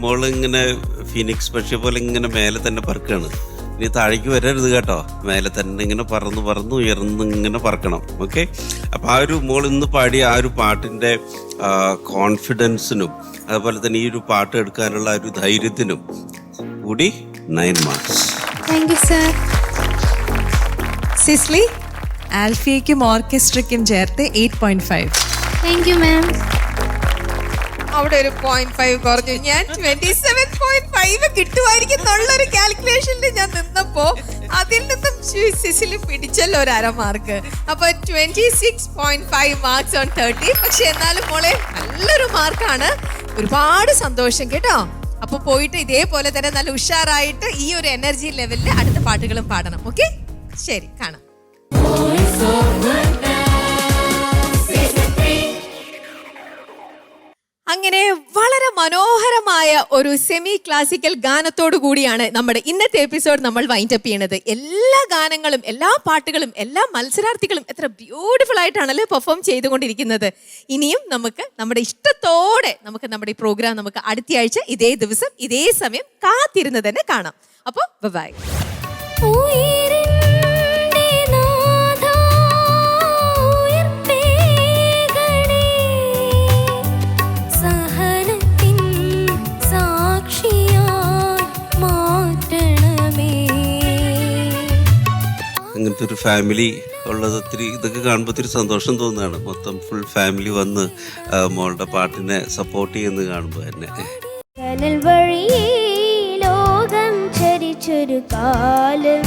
മോള് ഇങ്ങനെ ഫിനിക്സ് പക്ഷി പോലെ ഇങ്ങനെ മേലെ തന്നെ പറക്കാണ്. ഇനി താഴേക്ക് വരരുത് കേട്ടോ, മേലെ തന്നെ ഇങ്ങനെ പറന്ന് ഉയർന്ന് ഇങ്ങനെ പറക്കണം. ഓക്കെ, അപ്പൊ ആ ഒരു മോൾ ഇന്ന് പാടിയ ആ ഒരു പാട്ടിന്റെ കോൺഫിഡൻസിനും അതുപോലെ തന്നെ ഈ ഒരു പാട്ട് എടുക്കാനുള്ള ഒരു ധൈര്യത്തിനും കൂടി 9 marks. Thank you sir. Cicily? ആൽഫിയയ്ക്കും ഓർക്കസ്ട്രയ്ക്കും ചേർത്ത് 8.5. Thank you ma'am. അവിടെ ഒരു 0.5 കുറഞ്ഞു. ഞാൻ 27.5 കിട്ടുമായിരിക്കും എന്നുള്ളൊരു കാൽക്കുലേഷനിൽ ഞാൻ നിന്നപ്പോ അതിൽ നിന്നും സിസിലി പിടിച്ചല്ലോ ഒരു 1/2 മാർക്ക്. അപ്പൊ 26.5 മാർക്സ് ഓൺ 30. പക്ഷെ എന്നാലും മോളെ നല്ലൊരു മാർക്കാണ്. ഒരുപാട് സന്തോഷം കേട്ടോ. അപ്പൊ പോയിട്ട് ഇതേപോലെ തന്നെ നല്ല ഉഷാറായിട്ട് ഈ ഒരു എനർജി ലെവലിൽ അടുത്ത പാട്ടുകളും പാടണം. ഓക്കെ, ശരി, കാണാം. അങ്ങനെ വളരെ മനോഹരമായ ഒരു സെമി ക്ലാസിക്കൽ ഗാനത്തോടു കൂടിയാണ് നമ്മുടെ ഇന്നത്തെ എപ്പിസോഡ് നമ്മൾ വൈൻഡ് അപ്പ് ചെയ്യണത്. എല്ലാ ഗാനങ്ങളും, എല്ലാ പാട്ടുകളും, എല്ലാ മത്സരാർത്ഥികളും എത്ര ബ്യൂട്ടിഫുൾ ആയിട്ടാണല്ലേ പെർഫോം ചെയ്തുകൊണ്ടിരിക്കുന്നത്. ഇനിയും നമുക്ക് നമ്മുടെ ഇഷ്ടത്തോടെ നമ്മുടെ ഈ പ്രോഗ്രാം നമുക്ക് അടുത്ത ആഴ്ച ഇതേ ദിവസം ഇതേ സമയം കാത്തിരുന്ന് തന്നെ കാണാം. അപ്പോൾ ബൈ. അങ്ങനത്തെ ഒരു ഫാമിലി ഉള്ളത് ഒത്തിരി, ഇതൊക്കെ കാണുമ്പോൾ ഒത്തിരി സന്തോഷം തോന്നുകയാണ്. മൊത്തം ഫുൾ ഫാമിലി വന്ന് മോളുടെ പാട്ടിനെ സപ്പോർട്ട് ചെയ്യുന്നത് കാണുമ്പോൾ തന്നെ. ജനൽ വഴി ലോകം ചരിച്ചൊരു കാലം,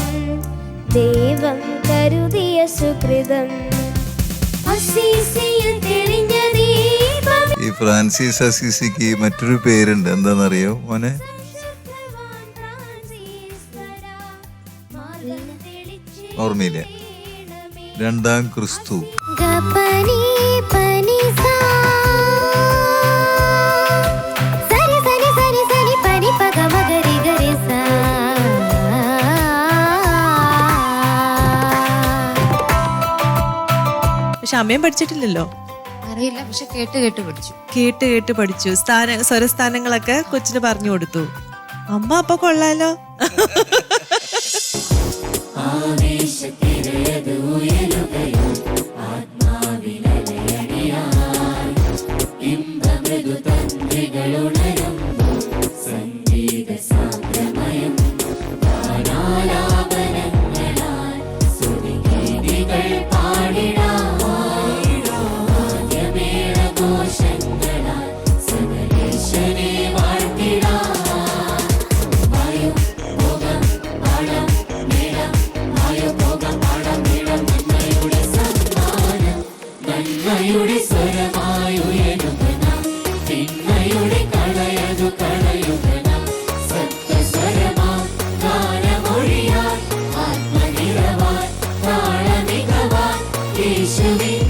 ദൈവം കരുതിയ സുകൃതം, ഈ ഫ്രാൻസിസ് അസീസിക്ക് മറ്റൊരു പേരുണ്ട്, എന്താണെന്നറിയോ മോനെ? ഓർമ്മയില്ല? രണ്ടാം ക്രിസ്തു. പക്ഷെ അമ്മയും പഠിച്ചിട്ടില്ലല്ലോ. അറിയില്ല, പക്ഷെ കേട്ട് പഠിച്ചു. സ്വരസ്ഥാനങ്ങളൊക്കെ കൊച്ചിന് പറഞ്ഞു കൊടുത്തു. അമ്മ അപ്പൊ കൊള്ളാലോ. ആത്മനിറവാൻ താളമികവാൻ യേശുവിൻ